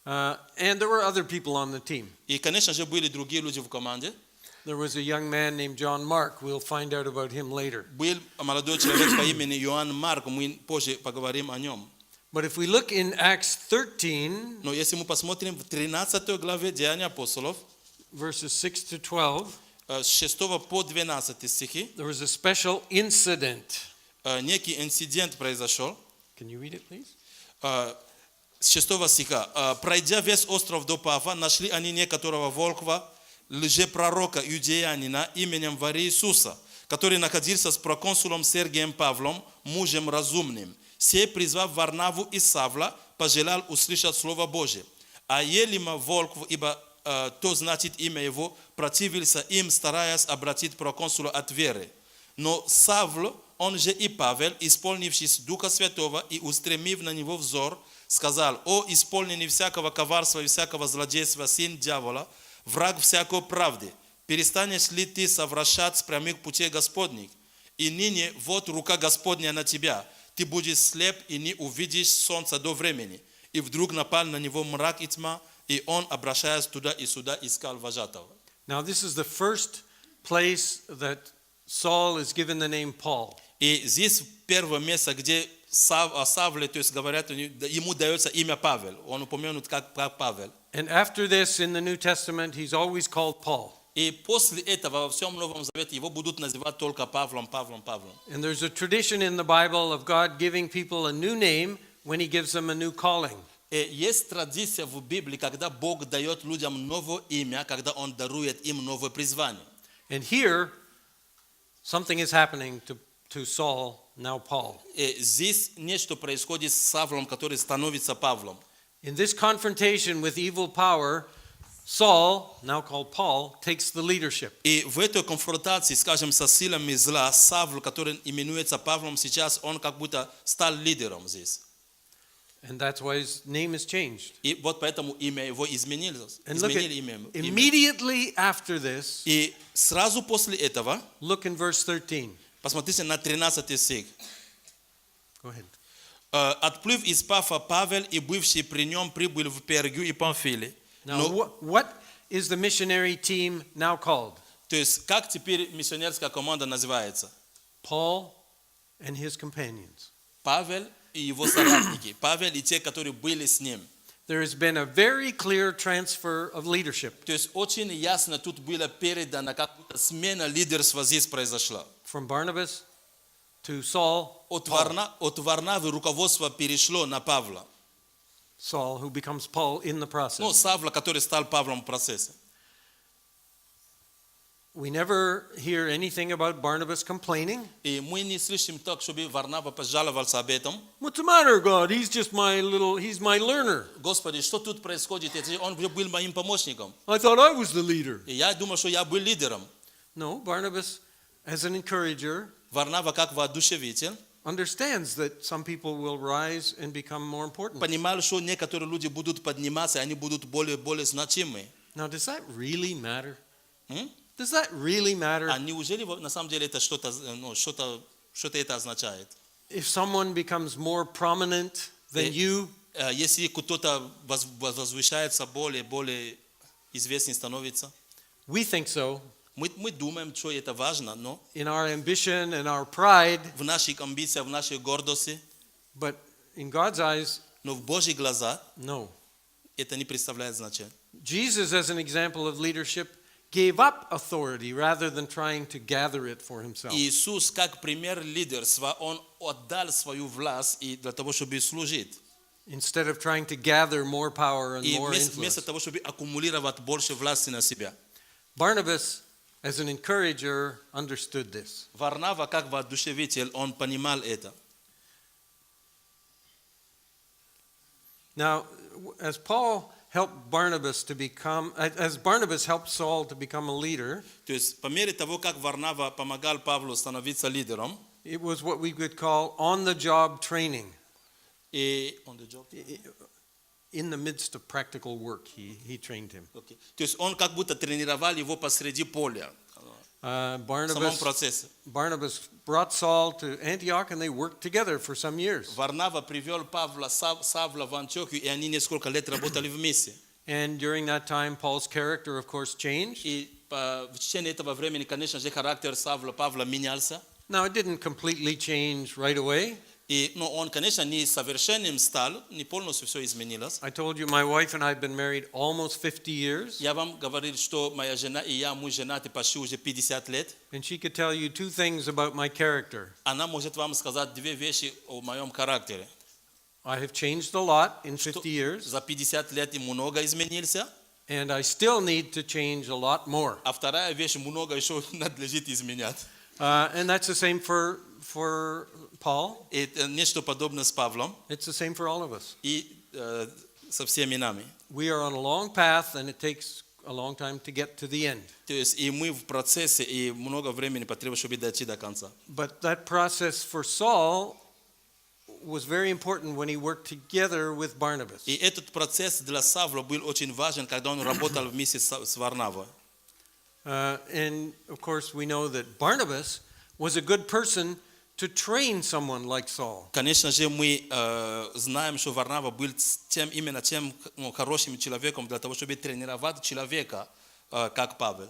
And there were other people on the team. И, конечно же, были другие люди в команде. There was a young man named John Mark. We'll find out about him later. Был молодой человек по имени Иоанн Марк, мы позже поговорим о нем. But if we look in Acts 13, Но если мы посмотрим в 13 главе Деяния апостолов, verses 6 to 12, с 6 по 12 стихи, there was a special incident. некий инцидент произошел. Can you read it, please? С 6 стиха. «Пройдя весь остров до Пафа, нашли они некоторого волхва, лжепророка иудеянина именем Иисуса, который находился с проконсулом Сергием Павлом, мужем разумным. Сей, призвав Варнаву и Савла, пожелал услышать Слово Божие. А Елима волхв, ибо то значит имя его, противился им, стараясь обратить проконсула от веры. Но Савл, он же и Павел, исполнившись Духа Святого и устремив на него взор, сказал: «О, исполненный всякого коварства и всякого злодейства, сын дьявола, враг всякой правды, перестанешь ли ты совращать с прямых путей Господних? И ныне вот рука Господня на тебя, ты будешь слеп и не увидишь солнца до времени». И вдруг напал на него мрак и тьма, и он, обращаясь туда и сюда, искал вожатого. Now this is the first place that Saul is given the name Paul. И здесь первое место, где о Савле, то есть говорят, ему дается имя Павел. Он упомянут как Павел. And after this in the New Testament, he's always called Paul. И после этого во всем Новом Завете его будут называть только Павлом, Павлом, Павлом. And there's a tradition in the Bible of God giving people a new name when he gives them a new calling. И есть традиция в Библии, когда Бог дает людям новое имя, когда Он дарует им новое призвание. And here, something is happening to Saul, now Paul. И здесь нечто происходит с Савлом, который становится Павлом. In this confrontation with evil power, Saul, now called Paul, takes the leadership. И в этой конфронтации, скажем, со силами зла, Савл, который именуется Павлом сейчас, он как будто стал лидером здесь. And that's why his name is changed. И вот поэтому имя его изменилось. And look at, Изменили имя. immediately after this, И сразу после этого, look in verse 13. посмотрите на 13 стих. Go ahead. «Отплыв из Пафа, Павел и бывший при нем прибыл в Пергию и Памфиле». Now, what is the missionary team now called? То есть, как теперь миссионерская команда называется? Paul and his companions. Павел и его соратники. Павел и те, которые были с ним. There has been a very clear transfer of leadership То есть, очень ясно тут было передано, как будто смена лидерства здесь произошла. from Barnabas to Saul, От Варнавы руководство перешло на Павла. Saul, who becomes Paul in the process. Ну, Савла, который стал Павлом в процессе. We never hear anything about Barnabas complaining. И мы не слышим так, чтобы Варнава пожаловался об этом. What's the matter, God? He's my learner. Господи, что тут происходит? Он был моим помощником. I thought I was the leader. И я думал, что я был лидером. No, Barnabas, as an encourager, Варнава как воодушевитель understands that some people will rise and become more important. понимал, что некоторые люди будут подниматься, и они будут более значимы. Now, does that really matter? М? Does that really matter? А неужели на самом деле это что-то это означает? If someone becomes more prominent than you, Если кто-то возвышается, более известным становится, we think so. мы думаем, что это важно, но In our ambition and our pride, в наших амбициях, в нашей гордости, but in God's eyes, но в Божьих глазах no. это не представляет значения. Jesus, as an example of leadership, gave up authority rather than trying to gather it for himself. Иисус, как пример лидерства, Он отдал свою власть и для того, чтобы служить. Instead of trying to gather more power and И more вместо influence. того, чтобы аккумулировать больше власти на себя. Barnabas, as an encourager, understood this. Варнава, как воодушевитель, он понимал это. Now, as Barnabas helped Saul to become a leader, То есть, по мере того, как Варнава помогал Павлу становиться лидером, it was what we would call on-the-job training. и In the midst of practical work, he trained him. То есть, он как будто тренировал его посреди поля. самом процессе. Barnabas brought Saul to Antioch, and they worked together for some years. Варнава привел Савла в Антиохию, и они несколько лет работали вместе. And during that time, Paul's character, of course, changed. И в течение этого времени, конечно же, характер Павла менялся. Now, it didn't completely change right away. Но он, конечно, не совершенным стал, не полностью все изменилось. I told you my wife and I have been married almost 50 years. Я вам говорил, что моя жена и я, мы женаты почти уже 50 лет. And she could tell you two things about my character. Она может вам сказать две вещи о моем характере. I have changed a lot in 50 years. За 50 лет много изменился. And I still need to change a lot more. А вторая вещь, много еще надлежит изменять. And that's the same for Paul. И нечто подобное с Павлом. It's the same for all of us. И со всеми нами. We are on a long path, and it takes a long time to get to the end. То есть и мы в процессе, и много времени потребуется, чтобы дойти до конца. But that process for Saul was very important when he worked together with Barnabas. И этот процесс для Савла был очень важен, когда он работал вместе с Варнавой. And of course, we know that Barnabas was a good person to train someone like Saul. Конечно же, мы знаем, что Варнава был именно тем хорошим человеком для того, чтобы тренировать человека, как Павел.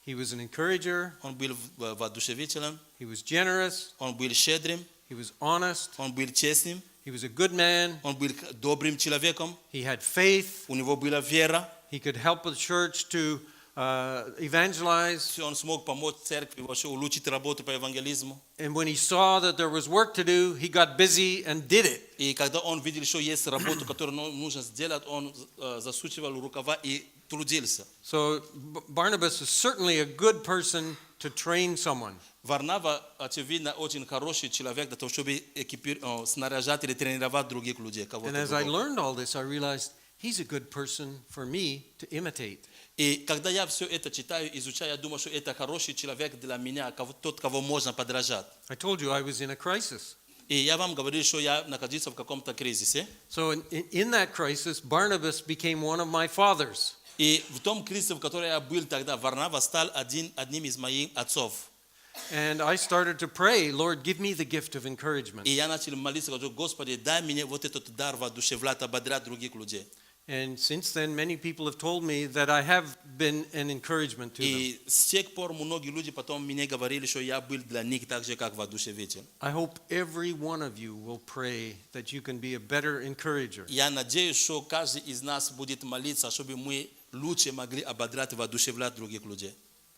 He was an encourager. Он был воодушевителем. He was generous. Он был щедрым. He was honest. Он был честным. He was a good man. Он был добрым человеком. He had faith. У него была вера. He could help the church to evangelize. Он смог помочь церкви вообще улучшить работу по евангелизму. And when he saw that there was work to do, he got busy and did it. И когда он видел, что есть работу, которую нужно сделать, он засучивал рукава и трудился. So Barnabas is certainly a good person to train someone. Варнава, очевидно, очень хороший человек для того, чтобы снаряжать или тренировать других людей. And as I learned all this, I realized he's a good person for me to imitate. И когда я все это читаю, изучаю, я думаю, что это хороший человек для меня, тот, кого можно подражать. I told you I was in a crisis. И я вам говорил, что я находился в каком-то кризисе. So in that crisis, Barnabas became one of my fathers. И в том кризисе, в котором я был тогда, Варнава стал одним из моих отцов. And I started to pray, Lord, give me the gift of encouragement. И я начал молиться, говорю, Господи, дай мне вот этот дар воодушевлять, ободрять других людей. And since then, many people have told me that I have been an encouragement to them. И с тех пор многие люди потом мне говорили, что я был для них так же, как воодушевитель. I hope every one of you will pray that you can be a better encourager. Я надеюсь, что каждый из нас будет молиться, чтобы мы лучше могли ободрять и воодушевлять других людей.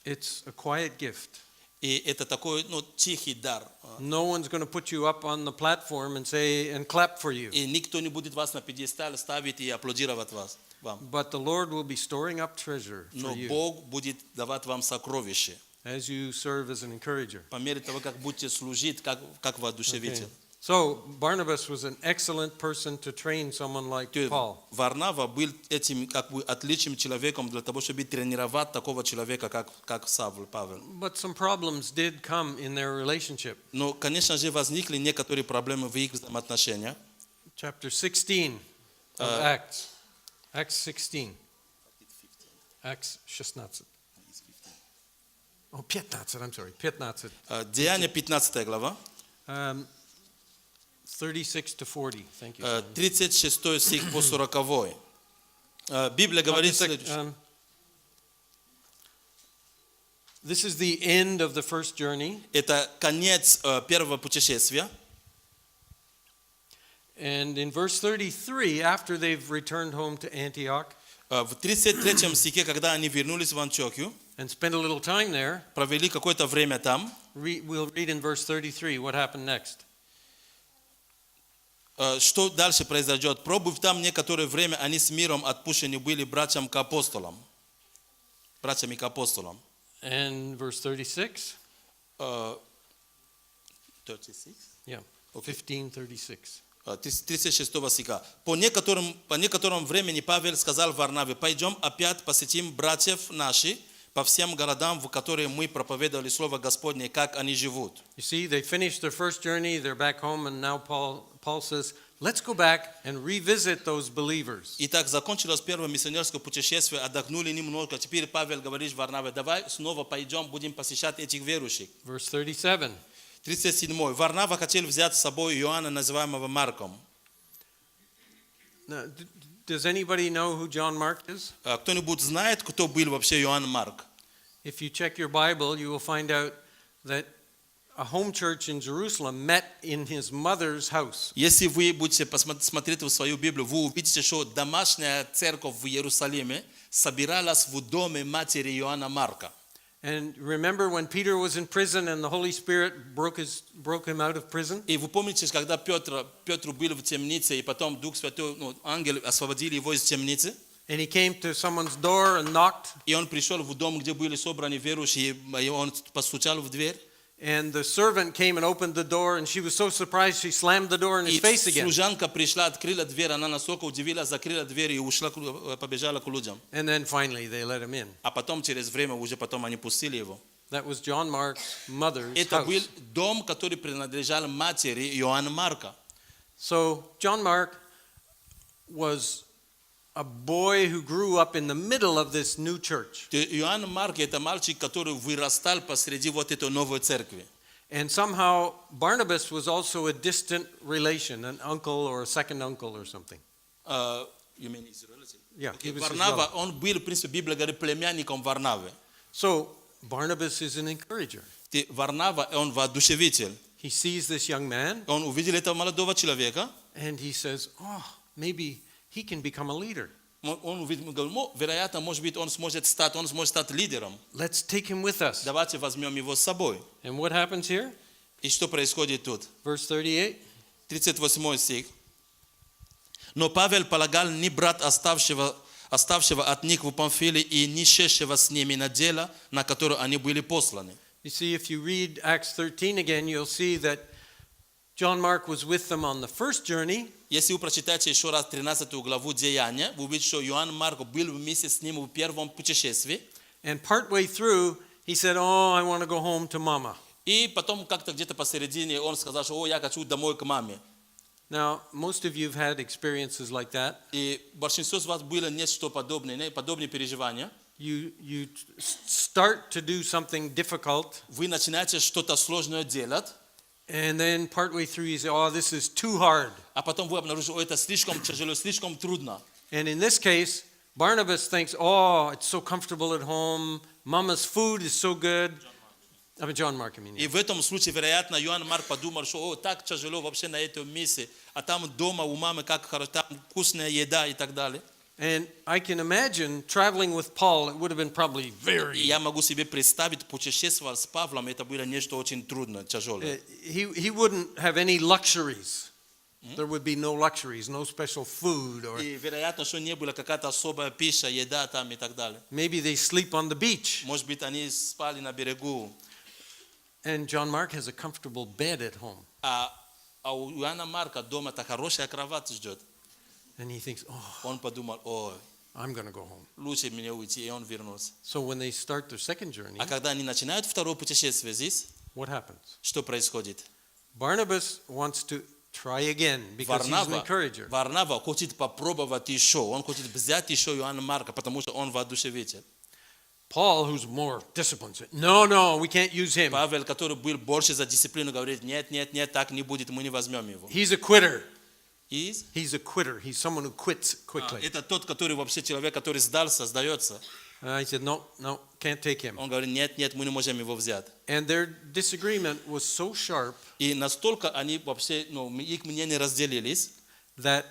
It's a quiet gift. И это такой, тихий дар. No one's going to put you up on the platform and say and clap for you. И никто не будет вас на пьедестале ставить и аплодировать вам. But the Lord will be storing up treasure for Но you Бог будет давать вам сокровища as you serve as an encourager. по мере того, как будете служить, как воодушевитель. So Barnabas was an excellent person to train someone like Paul. Варнава был этим отличным человеком для того, чтобы тренировать такого человека, как Савл, Павел. But some problems did come in their relationship. Но, конечно же, возникли некоторые проблемы в их взаимоотношениях. Chapter 16 of Acts. Acts 16. Acts 16. Oh, 15, I'm sorry. 15. Деяния 15 глава. 36 to 40. Thank you. 36 стих по 40. Библия говорит следующее. This is the end of the first journey. Это конец первого путешествия. And in verse 33, after they've returned home to Antioch В 33 стихе, когда они вернулись в Антиохию, and spent a little time there, провели какое-то время там, we'll read in verse 33 what happened next. что дальше произойдет? Пробыв там некоторое время, они с миром отпущены были братьями к апостолам. And verse 36? 36? Yeah, 15:36. 36 стиха. По некотором времени Павел сказал Варнаве: пойдем опять посетим братьев наших по всем городам, в которые мы проповедовали Слово Господне, как они живут. You see, they finished their first journey, they're back home, and now Paul says, let's go back and revisit those believers. Итак, закончилось первое миссионерское путешествие, отдохнули немного. Теперь Павел говорит Варнаве, давай снова пойдем, будем посещать этих верующих. Verse 37. 37. Варнава хотел взять с собой Иоанна, называемого Марком. Now, does anybody know who John Mark is? Кто-нибудь знает, кто был вообще Иоанн Марк? If you check your Bible, you will find out that a home church in Jerusalem met in his mother's house. Если вы будете посмотреть в свою Библию, вы увидите, что домашняя церковь в Иерусалиме собиралась в доме матери Иоанна Марка. And remember when Peter was in prison and the Holy Spirit broke him out of prison? И вы помните, когда Петр был в темнице, и потом Дух Святой, ангел освободили его из темницы? And he came to someone's door and knocked. И он пришел в дом, где были собраны верующие, и он постучал в дверь. And the servant came and opened the door, and she was so surprised she slammed the door in his face again. Служанка пришла, открыла дверь, она настолько удивилась, закрыла дверь и ушла, побежала к людям. And then finally they let him in. А потом через время уже потом они пустили его. That was John Mark's mother's Это был house. дом, который принадлежал матери Иоанна Марка. So John Mark was a boy who grew up in the middle of this new church. Иоанн Марк это мальчик, который вырастал посреди вот этой новой церкви. And somehow Barnabas was also a distant relation, an uncle or a second uncle or something. You mean his relative? Yeah, he was his Варнава, relative. он был, в принципе, Библия говорит, племянником Варнавы. So Barnabas is an encourager. Варнава, он воодушевитель. He sees this young man Он увидел этого молодого человека. and he says, "Oh, maybe he can become a leader. Он увидел, говорит, вероятно, может быть, он сможет стать лидером. Let's take him with us." Давайте возьмем его с собой. And what happens here? И что происходит тут? Verse 38. 38 стих. Но Павел полагал не брат оставшего от них в Памфилии и не шедшего с ними на дело, на которое они были посланы. You see, if you read Acts 13 again, you'll see that John Mark was with them on the first journey. Если вы прочитаете еще раз 13 главу Деяния, вы увидите, что Иоанн Марк был вместе с ним в первом путешествии. And partway through, he said, "Oh, I want to go home to mama." И потом как-то где-то посередине он сказал, что я хочу домой к маме. Now, most of you have had experiences like that. И большинство из вас было нечто подобное, подобные переживания. You start to do something difficult, Вы начинаете что-то сложное делать, and then partway through you say, "Oh, this is too hard." а потом вы обнаружите, что это слишком тяжело, слишком трудно. And in this case, Barnabas thinks, "Oh, it's so comfortable at home. Mama's food is so good." I mean, John Mark, I mean. И в этом случае, вероятно, Иоанн Марк подумал, что так тяжело вообще на этом месте, а там дома у мамы как хорошо, там вкусная еда и так далее. And I can imagine traveling with Paul, it would have been probably И very. я могу себе представить, путешествовать с Павлом, это было нечто очень трудное, тяжелое. He wouldn't have any luxuries. There would be no luxuries, no special food, or И вероятно, что не было какая-то особая пища, еда там и так далее. maybe they sleep on the beach. Может быть, они спали на берегу. And John Mark has a comfortable bed at home. А у Иоанна Марка дома-то хорошая кровать ждет. And he thinks, "Oh, Он подумал, I'm going to go home." лучше мне уйти, и он вернулся. So when they start their second journey, А когда они начинают второе путешествие здесь, what happens? что происходит? Barnabas wants to try again because he's an encourager. Варнава хочет попробовать еще, он хочет взять еще Иоанна Марка, потому что он воодушевитель. Paul, who's more disciplined, said, No, we can't use him. Павел, который был больше за дисциплину, говорит, нет, так не будет, мы не возьмем его. He's a quitter. Is? He's a quitter. He's someone who quits quickly. Это тот, который вообще человек, который сдался, сдается. He said, No, can't take him. Он говорит, нет, мы не можем его взять. And their disagreement was so sharp И настолько они вообще, их мнения разделились, that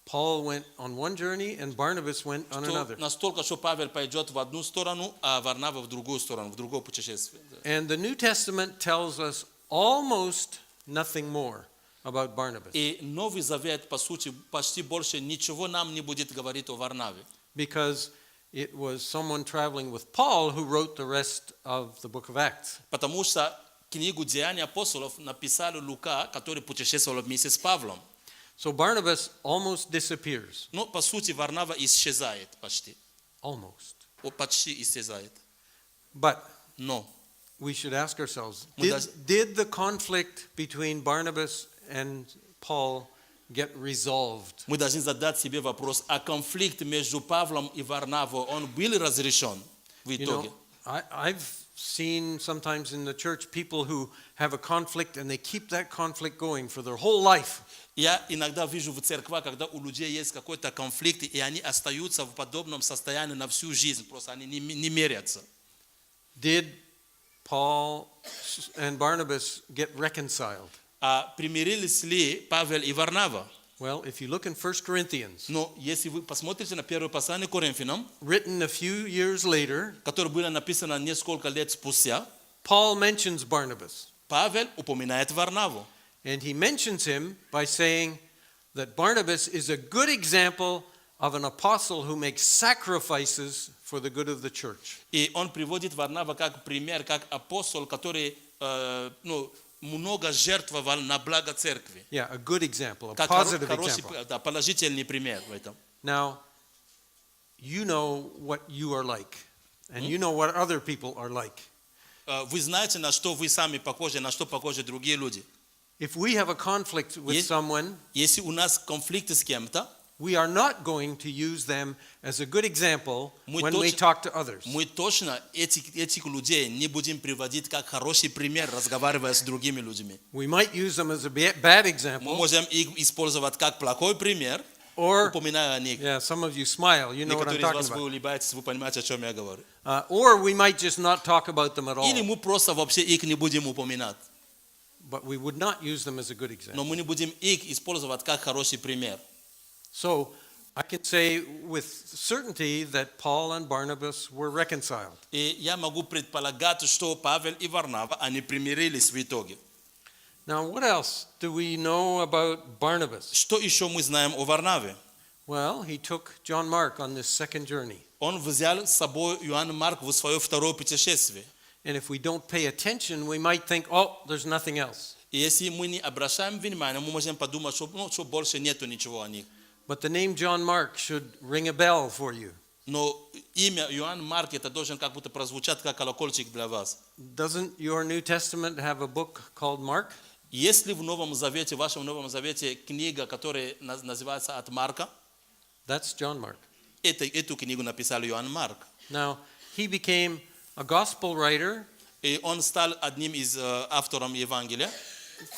Paul went on one journey and Barnabas went on another. настолько, что Павел пойдет в одну сторону, а Варнава в другую сторону, в другое путешествие. And the New Testament tells us almost nothing more about Barnabas. И Новый Завет, по сути, почти больше ничего нам не будет говорить о Варнаве. Because it was someone traveling with Paul who wrote the rest of the book of Acts. Потому что книгу Деяний апостолов написал Лука, который путешествовал вместе с Павлом. So Barnabas almost disappears. Но, по сути, Варнава исчезает почти. Almost. Почти исчезает. But Но we should ask ourselves, Мы did the conflict between Barnabas and Paul get resolved? Мы должны задать себе вопрос, а конфликт между Павлом и Варнавой, он был разрешен в You итоге? know, I've seen sometimes in the church people who have a conflict and they keep that conflict going for their whole life. Я иногда вижу в церквах, когда у людей есть какой-то конфликт, и они остаются в подобном состоянии на всю жизнь, просто они не мерятся. Did Paul and Barnabas get reconciled? А примирились ли Павел и Варнава? Well, if you look in 1 Corinthians, Но если вы посмотрите на первое послание к Коринфянам, written a few years later, которое было написано несколько лет спустя, Paul mentions Barnabas. Павел упоминает Варнаву. And he mentions him by saying that Barnabas is a good example of an apostle who makes sacrifices for the good of the church. И он приводит Варнава как пример, как апостол, который много жертвовал на благо церкви. Yeah, a good example, a Как positive хороший, example. да, положительный пример в этом. Now, you know what you are like, and you know what other people are like. Вы знаете, на что вы сами похожи, на что похожи другие люди. If we have a conflict with someone, Если у нас конфликт с кем-то, we are not going to use them as a good example Мы when we точно- talk to others. мы точно этих людей не будем приводить как хороший пример, разговаривая с другими людьми. We might use them as a bad Мы example, можем их использовать как плохой пример, or, упоминая о них. yeah, some of you smile, you know what I'm Некоторые из talking вас, вы about. улыбаетесь, вы понимаете, о чем я говорю. Or we might just not talk about them at Или all, мы просто вообще их не будем упоминать. but we would not use them as a good example. Но мы не будем их использовать как хороший пример. So I can say with certainty that Paul and Barnabas were reconciled. И я могу предполагать, что Павел и Варнава, они примирились в итоге. Now, what else do we know about Barnabas? Что еще мы знаем о Варнаве? Well, he took John Mark on this second journey. Он взял с собой Иоанна Марк в свое второе путешествие. And if we don't pay attention, we might think, oh, there's nothing else. И если мы не обращаем внимания, мы можем подумать, что больше нету ничего о них. But the name John Mark should ring a bell for you. Но имя Иоанн Марк, это должен как будто прозвучать как колокольчик для вас. Doesn't your New Testament have a book called Mark? Есть ли в Новом Завете, в вашем Новом Завете книга, которая называется «От Марка»? That's John Mark. Эту книгу написал Иоанн Марк. Now, he became a gospel writer И он стал одним из авторов Евангелия.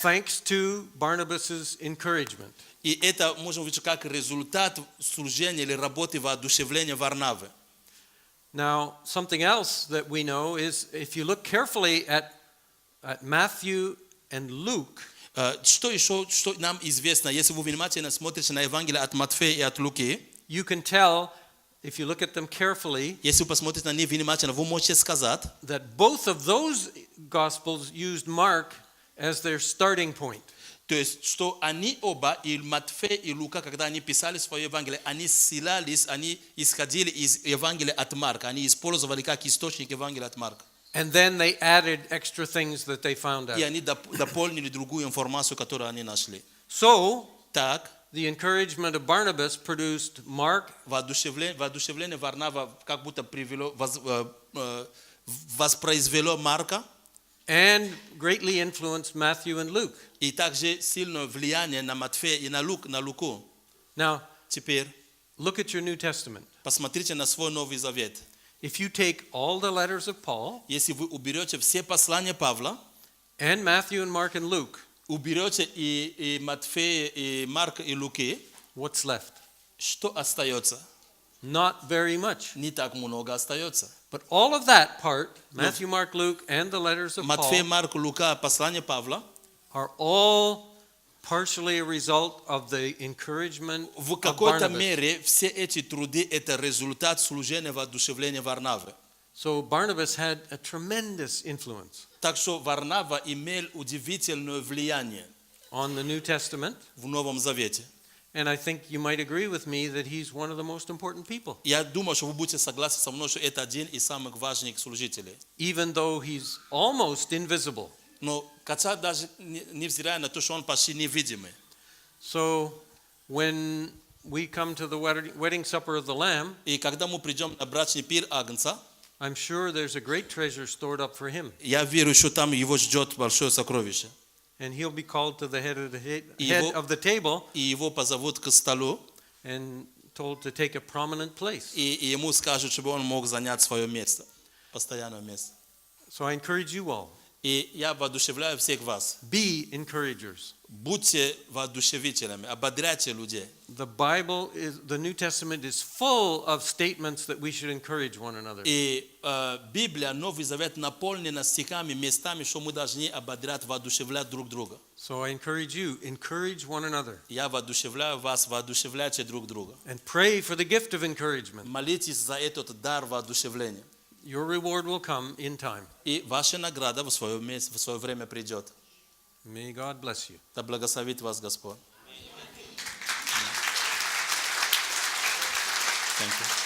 thanks to Barnabas's encouragement. И это можем видеть как результат служения или работы воодушевления Варнавы. Now, something else that we know is if you look carefully at Matthew and Luke, Что еще что нам известно, если вы внимательно смотрите на Евангелие от Матфея и от Луки, you can tell, if you look at them carefully, если вы посмотрите на них внимательно, вы можете сказать, that both of those gospels used Mark as their starting point. то есть, что они оба, и Матфей, и Лука, когда они писали свое Евангелие, они ссылались, они исходили из Евангелия от Марка, они использовали как источник Евангелия от Марка. And then they added extra things that they found И out. они дополнили другую информацию, которую они нашли. So, Так, the encouragement of Barnabas produced Mark воодушевление Варнава как будто воспроизвело Марка, and greatly influenced Matthew and Luke. и также сильное влияние на Матфея и на Луку. Now, Теперь look at your New Testament. посмотрите на свой Новый Завет. If you take all the letters of Paul Если вы уберете все послания Павла, and Matthew and Mark and Luke, уберете и Матфея, и Марка, и Луки, what's left? что остается? Not very much. Не так много остается. But all of that part, Matthew, Mark, Luke, and the letters of Матфей, Paul, Марк, Лука, послание Павла, are all partially a result of the encouragement в of какой-то Barnabas. мере все эти труды – это результат служения воодушевления Варнавы. So Barnabas had a tremendous influence Так что Варнава имел удивительное влияние on the New Testament, в Новом Завете. and I think you might agree with me that he's one of the most important people, Я думаю, что вы будете согласны со мной, что это один из самых важных служителей. even though he's almost invisible. Но хотя даже невзирая на то, что он почти невидимый. So when we come to the wedding supper of the Lamb, И когда мы придем на брачный пир Агнца, I'm sure there's a great treasure stored up for him. я верю, что там его ждет большое сокровище. and he'll be called to the head of Его- the table и его позовут к столу, and told to take a prominent place. и ему скажут, чтобы он мог занять свое место, постоянное место. So I encourage you all, И я воодушевляю всех вас. be encouragers. Будьте воодушевителями, ободряйте людей. The New Testament is full of statements that we should encourage one another. И Библия, Новый Завет наполнена стихами, местами, что мы должны ободрять, воодушевлять друг друга. So I encourage you, encourage one another. Я воодушевляю вас, воодушевляйте друг друга. And pray for the gift of encouragement. Молитесь за этот дар воодушевления. Your reward will come in time. И ваша награда в свое время придет. May God bless you. Да благословит вас Господь. Thank you.